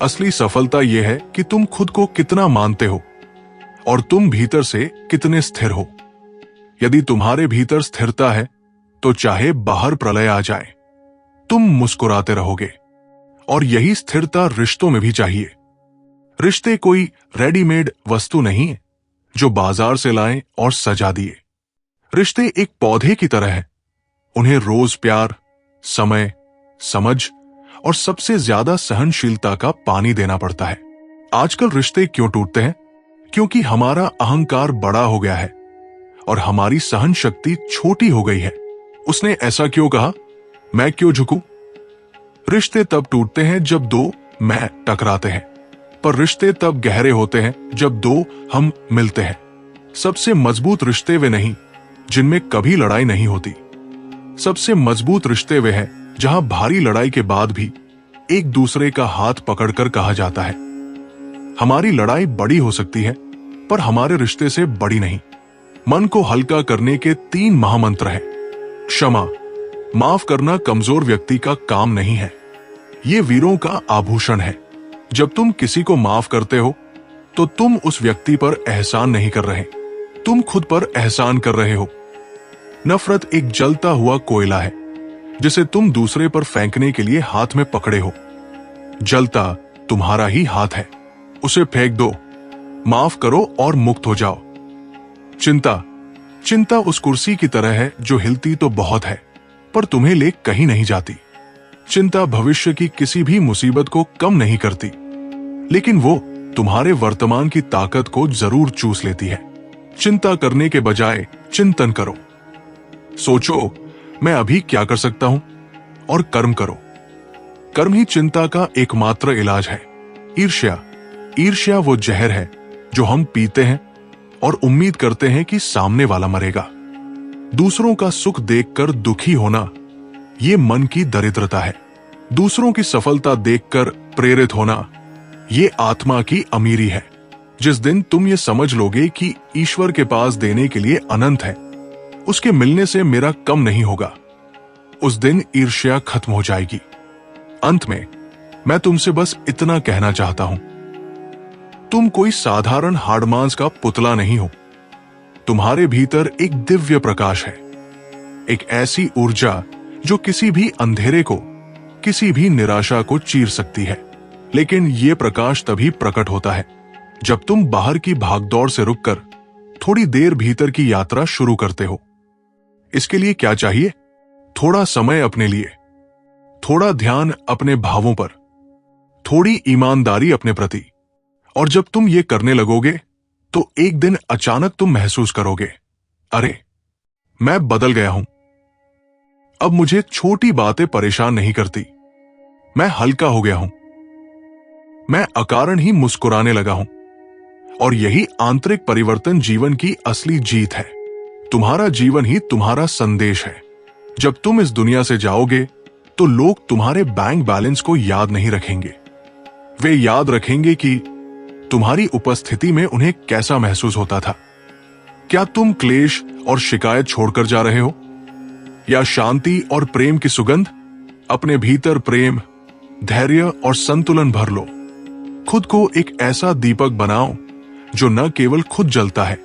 असली सफलता यह है कि तुम खुद को कितना मानते हो और तुम भीतर से कितने स्थिर हो। यदि तुम्हारे भीतर स्थिरता है तो चाहे बाहर प्रलय आ जाए, तुम मुस्कुराते रहोगे। और यही स्थिरता रिश्तों में भी चाहिए। रिश्ते कोई रेडीमेड वस्तु नहीं है जो बाजार से लाएं और सजा दिए। रिश्ते एक पौधे की तरह है। उन्हें रोज प्यार, समय, समझ और सबसे ज्यादा सहनशीलता का पानी देना पड़ता है। आजकल रिश्ते क्यों टूटते हैं? क्योंकि हमारा अहंकार बड़ा हो गया है और हमारी सहन शक्ति छोटी हो गई है। उसने ऐसा क्यों कहा? मैं क्यों झुकूं? रिश्ते तब टूटते हैं जब दो मैं टकराते हैं, पर रिश्ते तब गहरे होते हैं जब दो हम मिलते हैं। सबसे मजबूत रिश्ते वे नहीं जिनमें कभी लड़ाई नहीं होती। सबसे मजबूत रिश्ते वे हैं जहां भारी लड़ाई के बाद भी एक दूसरे का हाथ पकड़कर कहा जाता है, हमारी लड़ाई बड़ी हो सकती है पर हमारे रिश्ते से बड़ी नहीं। मन को हल्का करने के 3 महामंत्र हैं। क्षमा, माफ करना कमजोर व्यक्ति का काम नहीं है, ये वीरों का आभूषण है। जब तुम किसी को माफ करते हो तो तुम उस व्यक्ति पर एहसान नहीं कर रहे, तुम खुद पर एहसान कर रहे हो। नफरत एक जलता हुआ कोयला है जिसे तुम दूसरे पर फेंकने के लिए हाथ में पकड़े हो। जलता तुम्हारा ही हाथ है, उसे फेंक दो, माफ करो और मुक्त हो जाओ। चिंता उस कुर्सी की तरह है जो हिलती तो बहुत है पर तुम्हें ले कहीं नहीं जाती। चिंता भविष्य की किसी भी मुसीबत को कम नहीं करती, लेकिन वो तुम्हारे वर्तमान की ताकत को जरूर चूस लेती है। चिंता करने के बजाय चिंतन करो। सोचो मैं अभी क्या कर सकता हूं और कर्म करो। कर्म ही चिंता का एकमात्र इलाज है। ईर्ष्या वो जहर है जो हम पीते हैं और उम्मीद करते हैं कि सामने वाला मरेगा। दूसरों का सुख देखकर दुखी होना ये मन की दरिद्रता है। दूसरों की सफलता देखकर प्रेरित होना ये आत्मा की अमीरी है। जिस दिन तुम ये समझ लोगे कि ईश्वर के पास देने के लिए अनंत है, उसके मिलने से मेरा कम नहीं होगा, उस दिन ईर्ष्या खत्म हो जाएगी। अंत में मैं तुमसे बस इतना कहना चाहता हूं, तुम कोई साधारण हाड़मांस का पुतला नहीं हो। तुम्हारे भीतर एक दिव्य प्रकाश है, एक ऐसी ऊर्जा जो किसी भी अंधेरे को, किसी भी निराशा को चीर सकती है। लेकिन यह प्रकाश तभी प्रकट होता है जब तुम बाहर की भागदौड़ से रुककर थोड़ी देर भीतर की यात्रा शुरू करते हो। इसके लिए क्या चाहिए? थोड़ा समय अपने लिए, थोड़ा ध्यान अपने भावों पर, थोड़ी ईमानदारी अपने प्रति। और जब तुम ये करने लगोगे तो एक दिन अचानक तुम महसूस करोगे, अरे मैं बदल गया हूं। अब मुझे छोटी बातें परेशान नहीं करती, मैं हल्का हो गया हूं, मैं अकारण ही मुस्कुराने लगा हूं। और यही आंतरिक परिवर्तन जीवन की असली जीत है। तुम्हारा जीवन ही तुम्हारा संदेश है। जब तुम इस दुनिया से जाओगे तो लोग तुम्हारे बैंक बैलेंस को याद नहीं रखेंगे, वे याद रखेंगे कि तुम्हारी उपस्थिति में उन्हें कैसा महसूस होता था। क्या तुम क्लेश और शिकायत छोड़कर जा रहे हो, या शांति और प्रेम की सुगंध? अपने भीतर प्रेम, धैर्य और संतुलन भर लो। खुद को एक ऐसा दीपक बनाओ जो न केवल खुद जलता है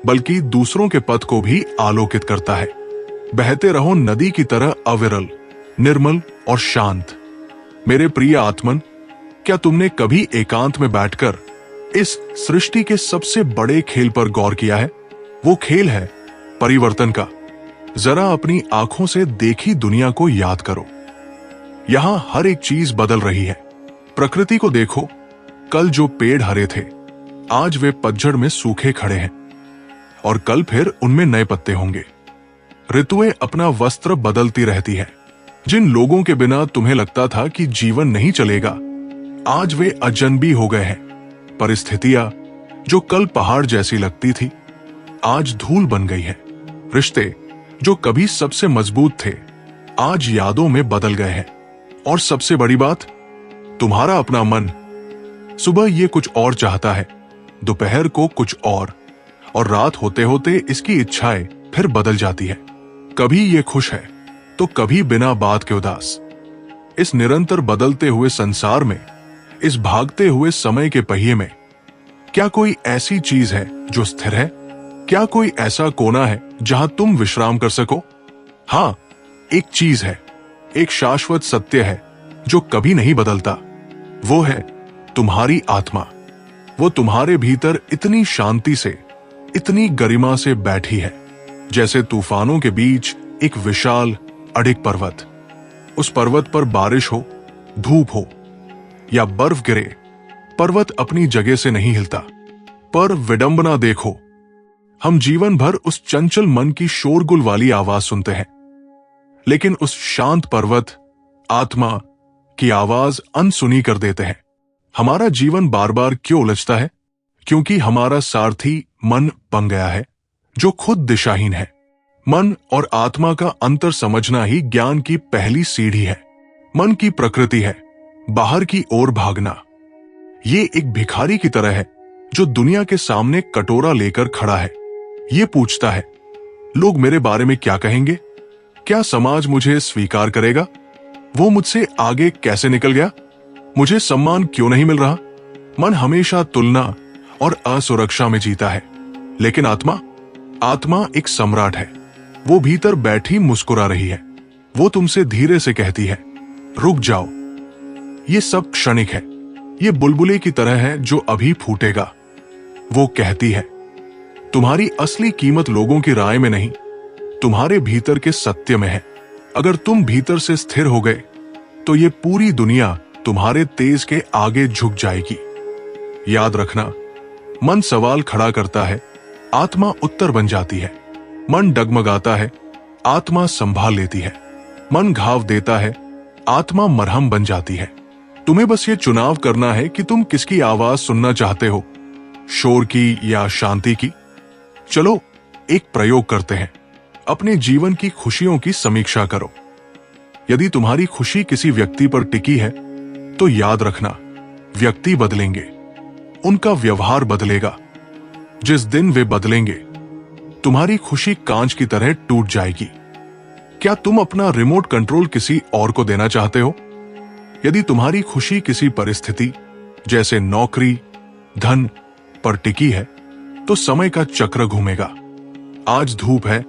बल्कि दूसरों के पथ को भी आलोकित करता है। बहते रहो नदी की तरह अविरल, निर्मल और शांत। मेरे प्रिय आत्मन, क्या तुमने कभी एकांत में बैठकर इस सृष्टि के सबसे बड़े खेल पर गौर किया है? वो खेल है परिवर्तन का। जरा अपनी आंखों से देखी दुनिया को याद करो। यहां हर एक चीज बदल रही है। प्रकृति को देखो, कल जो पेड़ हरे थे आज वे पतझड़ में सूखे खड़े हैं, और कल फिर उनमें नए पत्ते होंगे। ऋतुएं अपना वस्त्र बदलती रहती है। जिन लोगों के बिना तुम्हें लगता था कि जीवन नहीं चलेगा, आज वे अजनबी हो गए हैं। परिस्थितियां जो कल पहाड़ जैसी लगती थी आज धूल बन गई है। रिश्ते जो कभी सबसे मजबूत थे आज यादों में बदल गए हैं। और सबसे बड़ी बात, तुम्हारा अपना मन सुबह ये कुछ और चाहता है, दोपहर को कुछ और रात होते होते इसकी इच्छाएं फिर बदल जाती है। कभी ये खुश है तो कभी बिना बात के उदास। इस निरंतर बदलते हुए संसार में, इस भागते हुए समय के पहिए में, क्या कोई ऐसी चीज है जो स्थिर है? क्या कोई ऐसा कोना है जहां तुम विश्राम कर सको? हाँ, एक चीज है, एक शाश्वत सत्य है जो कभी नहीं बदलता। वो है तुम्हारी आत्मा। वो तुम्हारे भीतर इतनी शांति से, इतनी गरिमा से बैठी है जैसे तूफानों के बीच एक विशाल अडिग पर्वत। उस पर्वत पर बारिश हो, धूप हो या बर्फ गिरे, पर्वत अपनी जगह से नहीं हिलता। पर विडंबना देखो, हम जीवन भर उस चंचल मन की शोरगुल वाली आवाज सुनते हैं, लेकिन उस शांत पर्वत आत्मा की आवाज अनसुनी कर देते हैं। हमारा जीवन बार बार क्यों उलझता है? क्योंकि हमारा सारथी मन बन गया है जो खुद दिशाहीन है। मन और आत्मा का अंतर समझना ही ज्ञान की पहली सीढ़ी है। मन की प्रकृति है बाहर की ओर भागना। ये एक भिखारी की तरह है जो दुनिया के सामने कटोरा लेकर खड़ा है। ये पूछता है, लोग मेरे बारे में क्या कहेंगे? क्या समाज मुझे स्वीकार करेगा? वो मुझसे आगे कैसे निकल गया? मुझे सम्मान क्यों नहीं मिल रहा? मन हमेशा तुलना और असुरक्षा में जीता है। लेकिन आत्मा एक सम्राट है। वो भीतर बैठी मुस्कुरा रही है। वो तुमसे धीरे से कहती है, रुक जाओ, ये सब क्षणिक है। ये बुलबुले की तरह है जो अभी फूटेगा। वो कहती है, तुम्हारी असली कीमत लोगों की राय में नहीं, तुम्हारे भीतर के सत्य में है। अगर तुम भीतर से स्थिर हो गए तो ये पूरी दुनिया तुम्हारे तेज के आगे झुक जाएगी। याद रखना, मन सवाल खड़ा करता है, आत्मा उत्तर बन जाती है। मन डगमगाता है, आत्मा संभाल लेती है। मन घाव देता है, आत्मा मरहम बन जाती है। तुम्हें बस ये चुनाव करना है कि तुम किसकी आवाज सुनना चाहते हो, शोर की या शांति की। चलो एक प्रयोग करते हैं। अपने जीवन की खुशियों की समीक्षा करो। यदि तुम्हारी खुशी किसी व्यक्ति पर टिकी है तो याद रखना, व्यक्ति बदलेंगे, उनका व्यवहार बदलेगा। जिस दिन वे बदलेंगे, तुम्हारी खुशी कांच की तरह टूट जाएगी। क्या तुम अपना रिमोट कंट्रोल किसी और को देना चाहते हो? यदि तुम्हारी खुशी किसी परिस्थिति जैसे नौकरी, धन पर टिकी है तो समय का चक्र घूमेगा। आज धूप है,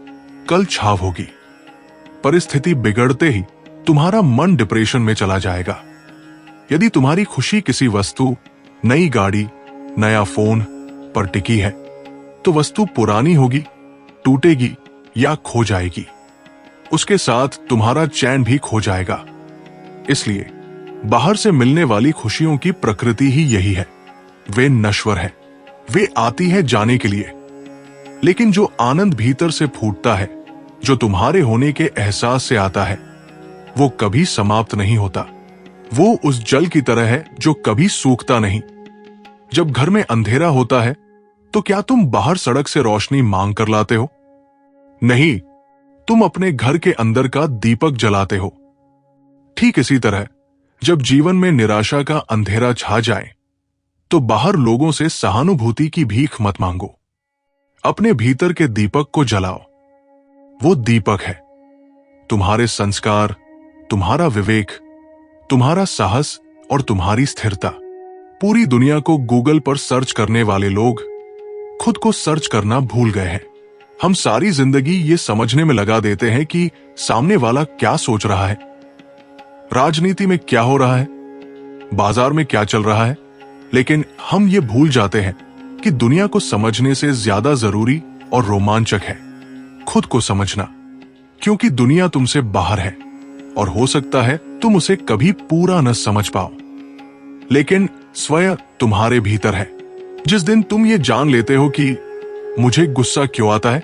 कल छाव होगी। परिस्थिति बिगड़ते ही तुम्हारा मन डिप्रेशन में चला जाएगा। यदि तुम्हारी खुशी किसी वस्तु, नई गाड़ी, नया फोन पर टिकी है तो वस्तु पुरानी होगी, टूटेगी या खो जाएगी। उसके साथ तुम्हारा चैन भी खो जाएगा। इसलिए बाहर से मिलने वाली खुशियों की प्रकृति ही यही है, वे नश्वर है, वे आती है जाने के लिए। लेकिन जो आनंद भीतर से फूटता है, जो तुम्हारे होने के एहसास से आता है, वो कभी समाप्त नहीं होता। वो उस जल की तरह है जो कभी सूखता नहीं। जब घर में अंधेरा होता है तो क्या तुम बाहर सड़क से रोशनी मांग कर लाते हो? नहीं, तुम अपने घर के अंदर का दीपक जलाते हो। ठीक इसी तरह जब जीवन में निराशा का अंधेरा छा जाए तो बाहर लोगों से सहानुभूति की भीख मत मांगो, अपने भीतर के दीपक को जलाओ। वो दीपक है तुम्हारे संस्कार, तुम्हारा विवेक, तुम्हारा साहस और तुम्हारी स्थिरता। पूरी दुनिया को गूगल पर सर्च करने वाले लोग खुद को सर्च करना भूल गए हैं। हम सारी जिंदगी ये समझने में लगा देते हैं कि सामने वाला क्या सोच रहा है, राजनीति में क्या हो रहा है, बाजार में क्या चल रहा है, लेकिन हम ये भूल जाते हैं कि दुनिया को समझने से ज्यादा जरूरी और रोमांचक है खुद को समझना। क्योंकि दुनिया तुमसे बाहर है और हो सकता है तुम उसे कभी पूरा न समझ पाओ, लेकिन स्वयं तुम्हारे भीतर है। जिस दिन तुम ये जान लेते हो कि मुझे गुस्सा क्यों आता है,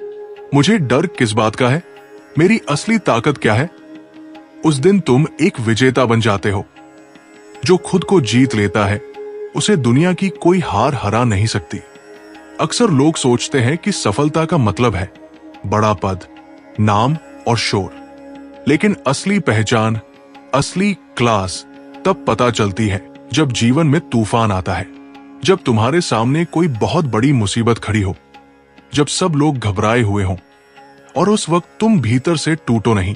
मुझे डर किस बात का है, मेरी असली ताकत क्या है, उस दिन तुम एक विजेता बन जाते हो। जो खुद को जीत लेता है उसे दुनिया की कोई हार हरा नहीं सकती। अक्सर लोग सोचते हैं कि सफलता का मतलब है बड़ा पद, नाम और शोर, लेकिन असली पहचान, असली क्लास तब पता चलती है जब जीवन में तूफान आता है, जब तुम्हारे सामने कोई बहुत बड़ी मुसीबत खड़ी हो, जब सब लोग घबराए हुए हों और उस वक्त तुम भीतर से टूटो नहीं,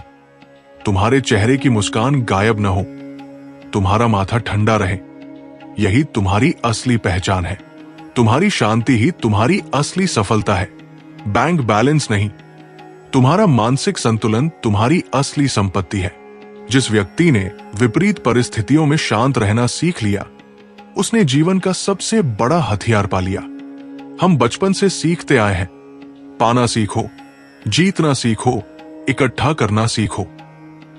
तुम्हारे चेहरे की मुस्कान गायब न हो, तुम्हारा माथा ठंडा रहे। यही तुम्हारी असली पहचान है। तुम्हारी शांति ही तुम्हारी असली सफलता है, बैंक बैलेंस नहीं। तुम्हारा मानसिक संतुलन तुम्हारी असली संपत्ति है। जिस व्यक्ति ने विपरीत परिस्थितियों में शांत रहना सीख लिया, उसने जीवन का सबसे बड़ा हथियार पा लिया। हम बचपन से सीखते आए हैं, पाना सीखो, जीतना सीखो, इकट्ठा करना सीखो।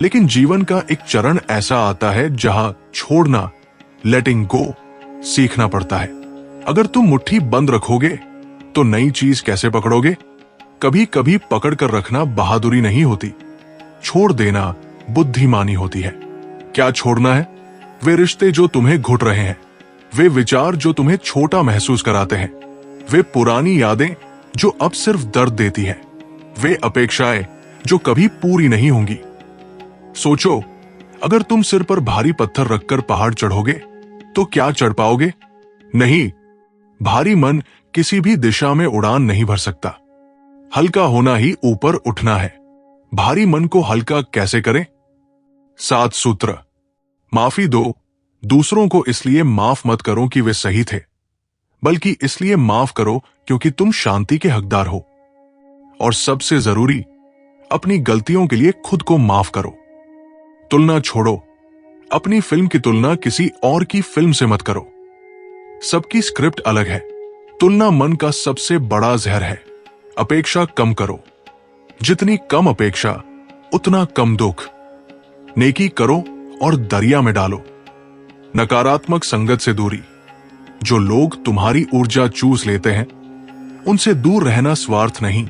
लेकिन जीवन का एक चरण ऐसा आता है जहां छोड़ना, लेटिंग गो सीखना पड़ता है। अगर तुम मुट्ठी बंद रखोगे तो नई चीज कैसे पकड़ोगे? कभी कभी पकड़ कर रखना बहादुरी नहीं होती, छोड़ देना बुद्धिमानी होती है। क्या छोड़ना है? वे रिश्ते जो तुम्हें घुट रहे हैं, वे विचार जो तुम्हें छोटा महसूस कराते हैं, वे पुरानी यादें जो अब सिर्फ दर्द देती है, वे अपेक्षाएं जो कभी पूरी नहीं होंगी। सोचो, अगर तुम सिर पर भारी पत्थर रखकर पहाड़ चढ़ोगे तो क्या चढ़ पाओगे? नहीं। भारी मन किसी भी दिशा में उड़ान नहीं भर सकता। हल्का होना ही ऊपर उठना है। भारी मन को हल्का कैसे करें? 7 सूत्र। माफी दो। दूसरों को इसलिए माफ मत करो कि वे सही थे, बल्कि इसलिए माफ करो क्योंकि तुम शांति के हकदार हो। और सबसे जरूरी, अपनी गलतियों के लिए खुद को माफ करो। तुलना छोड़ो। अपनी फिल्म की तुलना किसी और की फिल्म से मत करो। सबकी स्क्रिप्ट अलग है। तुलना मन का सबसे बड़ा जहर है। अपेक्षा कम करो। जितनी कम अपेक्षा उतना कम दुख। नेकी करो और दरिया में डालो। नकारात्मक संगत से दूरी। जो लोग तुम्हारी ऊर्जा चूस लेते हैं, उनसे दूर रहना स्वार्थ नहीं,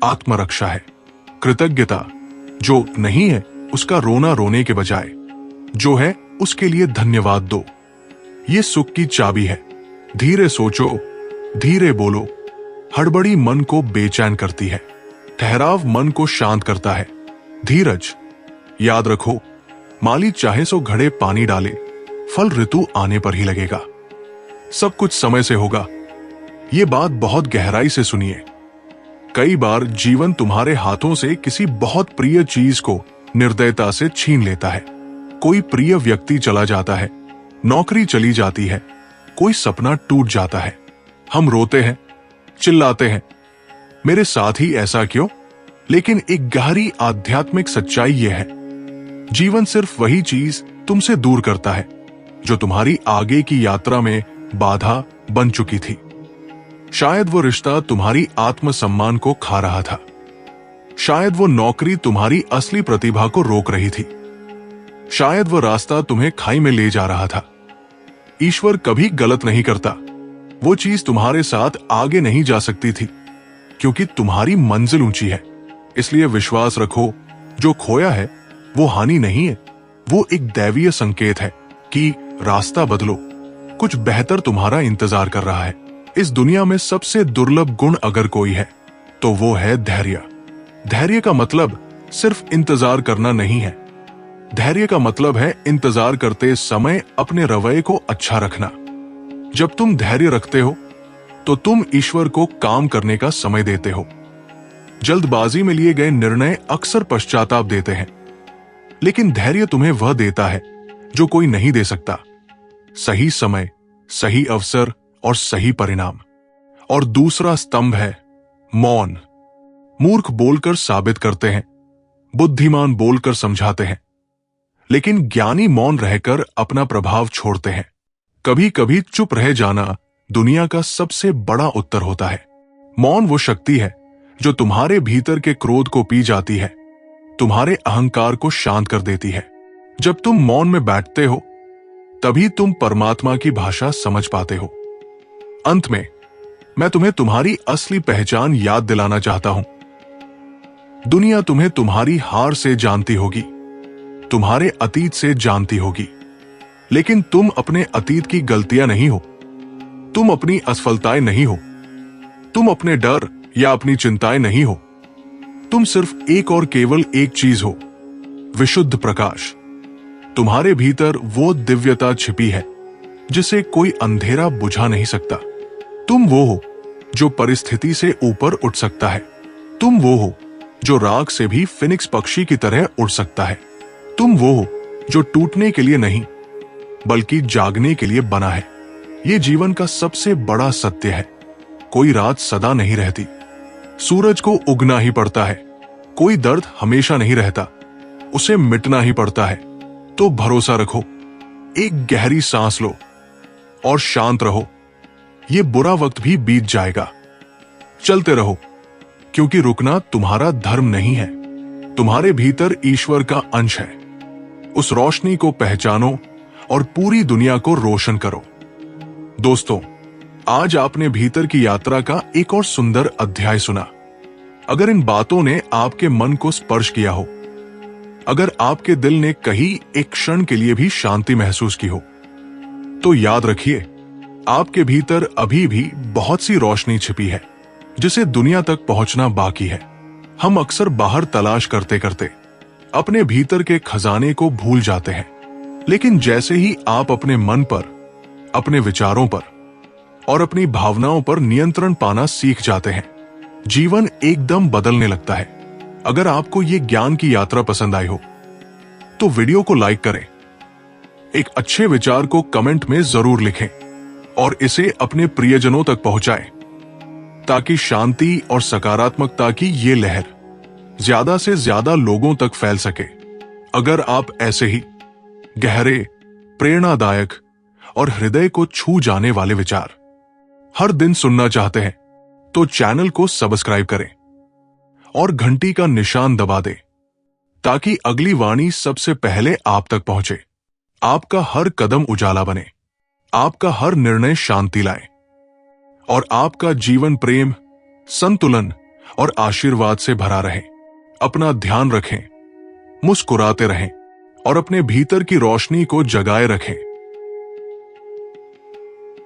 आत्मरक्षा है। कृतज्ञता। जो नहीं है उसका रोना रोने के बजाय जो है उसके लिए धन्यवाद दो। ये सुख की चाबी है। धीरे सोचो, धीरे बोलो। हड़बड़ी मन को बेचैन करती है। ठहराव मन को शांत करता है। धीरज, याद रखो, माली चाहे सो घड़े पानी डाले, फल ऋतु आने पर ही लगेगा। सब कुछ समय से होगा। ये बात बहुत गहराई से सुनिए। कई बार जीवन तुम्हारे हाथों से किसी बहुत प्रिय चीज को निर्दयता से छीन लेता है। कोई प्रिय व्यक्ति चला जाता है, नौकरी चली जाती है, कोई सपना टूट जाता है। हम रोते हैं, चिल्लाते हैं, मेरे साथ ही ऐसा क्यों? लेकिन एक गहरी आध्यात्मिक सच्चाई यह है, जीवन सिर्फ वही चीज तुमसे दूर करता है जो तुम्हारी आगे की यात्रा में बाधा बन चुकी थी। शायद वो रिश्ता तुम्हारी आत्मसम्मान को खा रहा था। शायद वो नौकरी तुम्हारी असली प्रतिभा को रोक रही थी। शायद वो रास्ता तुम्हें खाई में ले जा रहा था। ईश्वर कभी गलत नहीं करता। वो चीज तुम्हारे साथ आगे नहीं जा सकती थी क्योंकि तुम्हारी मंजिल ऊंची है। इसलिए विश्वास रखो, जो खोया है वो हानि नहीं है, वो एक दैवीय संकेत है कि रास्ता बदलो, कुछ बेहतर तुम्हारा इंतजार कर रहा है। इस दुनिया में सबसे दुर्लभ गुण अगर कोई है तो वो है धैर्य। धैर्य का मतलब सिर्फ इंतजार करना नहीं है। धैर्य का मतलब है इंतजार करते समय अपने रवैये को अच्छा रखना। जब तुम धैर्य रखते हो तो तुम ईश्वर को काम करने का समय देते हो। जल्दबाजी में लिए गए निर्णय अक्सर पश्चाताप देते हैं, लेकिन धैर्य तुम्हें वह देता है जो कोई नहीं दे सकता। सही समय, सही अवसर और सही परिणाम। और दूसरा स्तंभ है मौन। मूर्ख बोलकर साबित करते हैं, बुद्धिमान बोलकर समझाते हैं, लेकिन ज्ञानी मौन रहकर अपना प्रभाव छोड़ते हैं। कभी कभी चुप रह जाना दुनिया का सबसे बड़ा उत्तर होता है। मौन वो शक्ति है जो तुम्हारे भीतर के क्रोध को पी जाती है, तुम्हारे अहंकार को शांत कर देती है। जब तुम मौन में बैठते हो तभी तुम परमात्मा की भाषा समझ पाते हो। अंत में मैं तुम्हें तुम्हारी असली पहचान याद दिलाना चाहता हूं। दुनिया तुम्हें तुम्हारी हार से जानती होगी, तुम्हारे अतीत से जानती होगी, लेकिन तुम अपने अतीत की गलतियां नहीं हो, तुम अपनी असफलताएं नहीं हो, तुम अपने डर या अपनी चिंताएं नहीं हो। तुम सिर्फ एक और केवल एक चीज हो, विशुद्ध प्रकाश। तुम्हारे भीतर वो दिव्यता छिपी है जिसे कोई अंधेरा बुझा नहीं सकता। तुम वो हो जो परिस्थिति से ऊपर उठ सकता है। तुम वो हो जो राख से भी फिनिक्स पक्षी की तरह उड़ सकता है। तुम वो हो जो टूटने के लिए नहीं बल्कि जागने के लिए बना है। ये जीवन का सबसे बड़ा सत्य है। कोई रात सदा नहीं रहती, सूरज को उगना ही पड़ता है। कोई दर्द हमेशा नहीं रहता, उसे मिटना ही पड़ता है। तो भरोसा रखो, एक गहरी सांस लो और शांत रहो। ये बुरा वक्त भी बीत जाएगा। चलते रहो, क्योंकि रुकना तुम्हारा धर्म नहीं है, तुम्हारे भीतर ईश्वर का अंश है। उस रोशनी को पहचानो और पूरी दुनिया को रोशन करो। दोस्तों, आज आपने भीतर की यात्रा का एक और सुंदर अध्याय सुना। अगर इन बातों ने आपके मन को स्पर्श किया हो, अगर आपके दिल ने कहीं एक क्षण के लिए भी शांति महसूस की हो, तो याद रखिए, आपके भीतर अभी भी बहुत सी रोशनी छिपी है जिसे दुनिया तक पहुंचना बाकी है। हम अक्सर बाहर तलाश करते करते अपने भीतर के खजाने को भूल जाते हैं, लेकिन जैसे ही आप अपने मन पर, अपने विचारों पर और अपनी भावनाओं पर नियंत्रण पाना सीख जाते हैं, जीवन एकदम बदलने लगता है। अगर आपको ये ज्ञान की यात्रा पसंद आई हो तो वीडियो को लाइक करें, एक अच्छे विचार को कमेंट में जरूर लिखें और इसे अपने प्रियजनों तक पहुंचाएं ताकि शांति और सकारात्मकता की ये लहर ज्यादा से ज्यादा लोगों तक फैल सके। अगर आप ऐसे ही गहरे, प्रेरणादायक और हृदय को छू जाने वाले विचार हर दिन सुनना चाहते हैं तो चैनल को सब्सक्राइब करें और घंटी का निशान दबा दें ताकि अगली वाणी सबसे पहले आप तक पहुंचे। आपका हर कदम उजाला बने, आपका हर निर्णय शांति लाए और आपका जीवन प्रेम, संतुलन और आशीर्वाद से भरा रहे। अपना ध्यान रखें, मुस्कुराते रहें और अपने भीतर की रोशनी को जगाए रखें।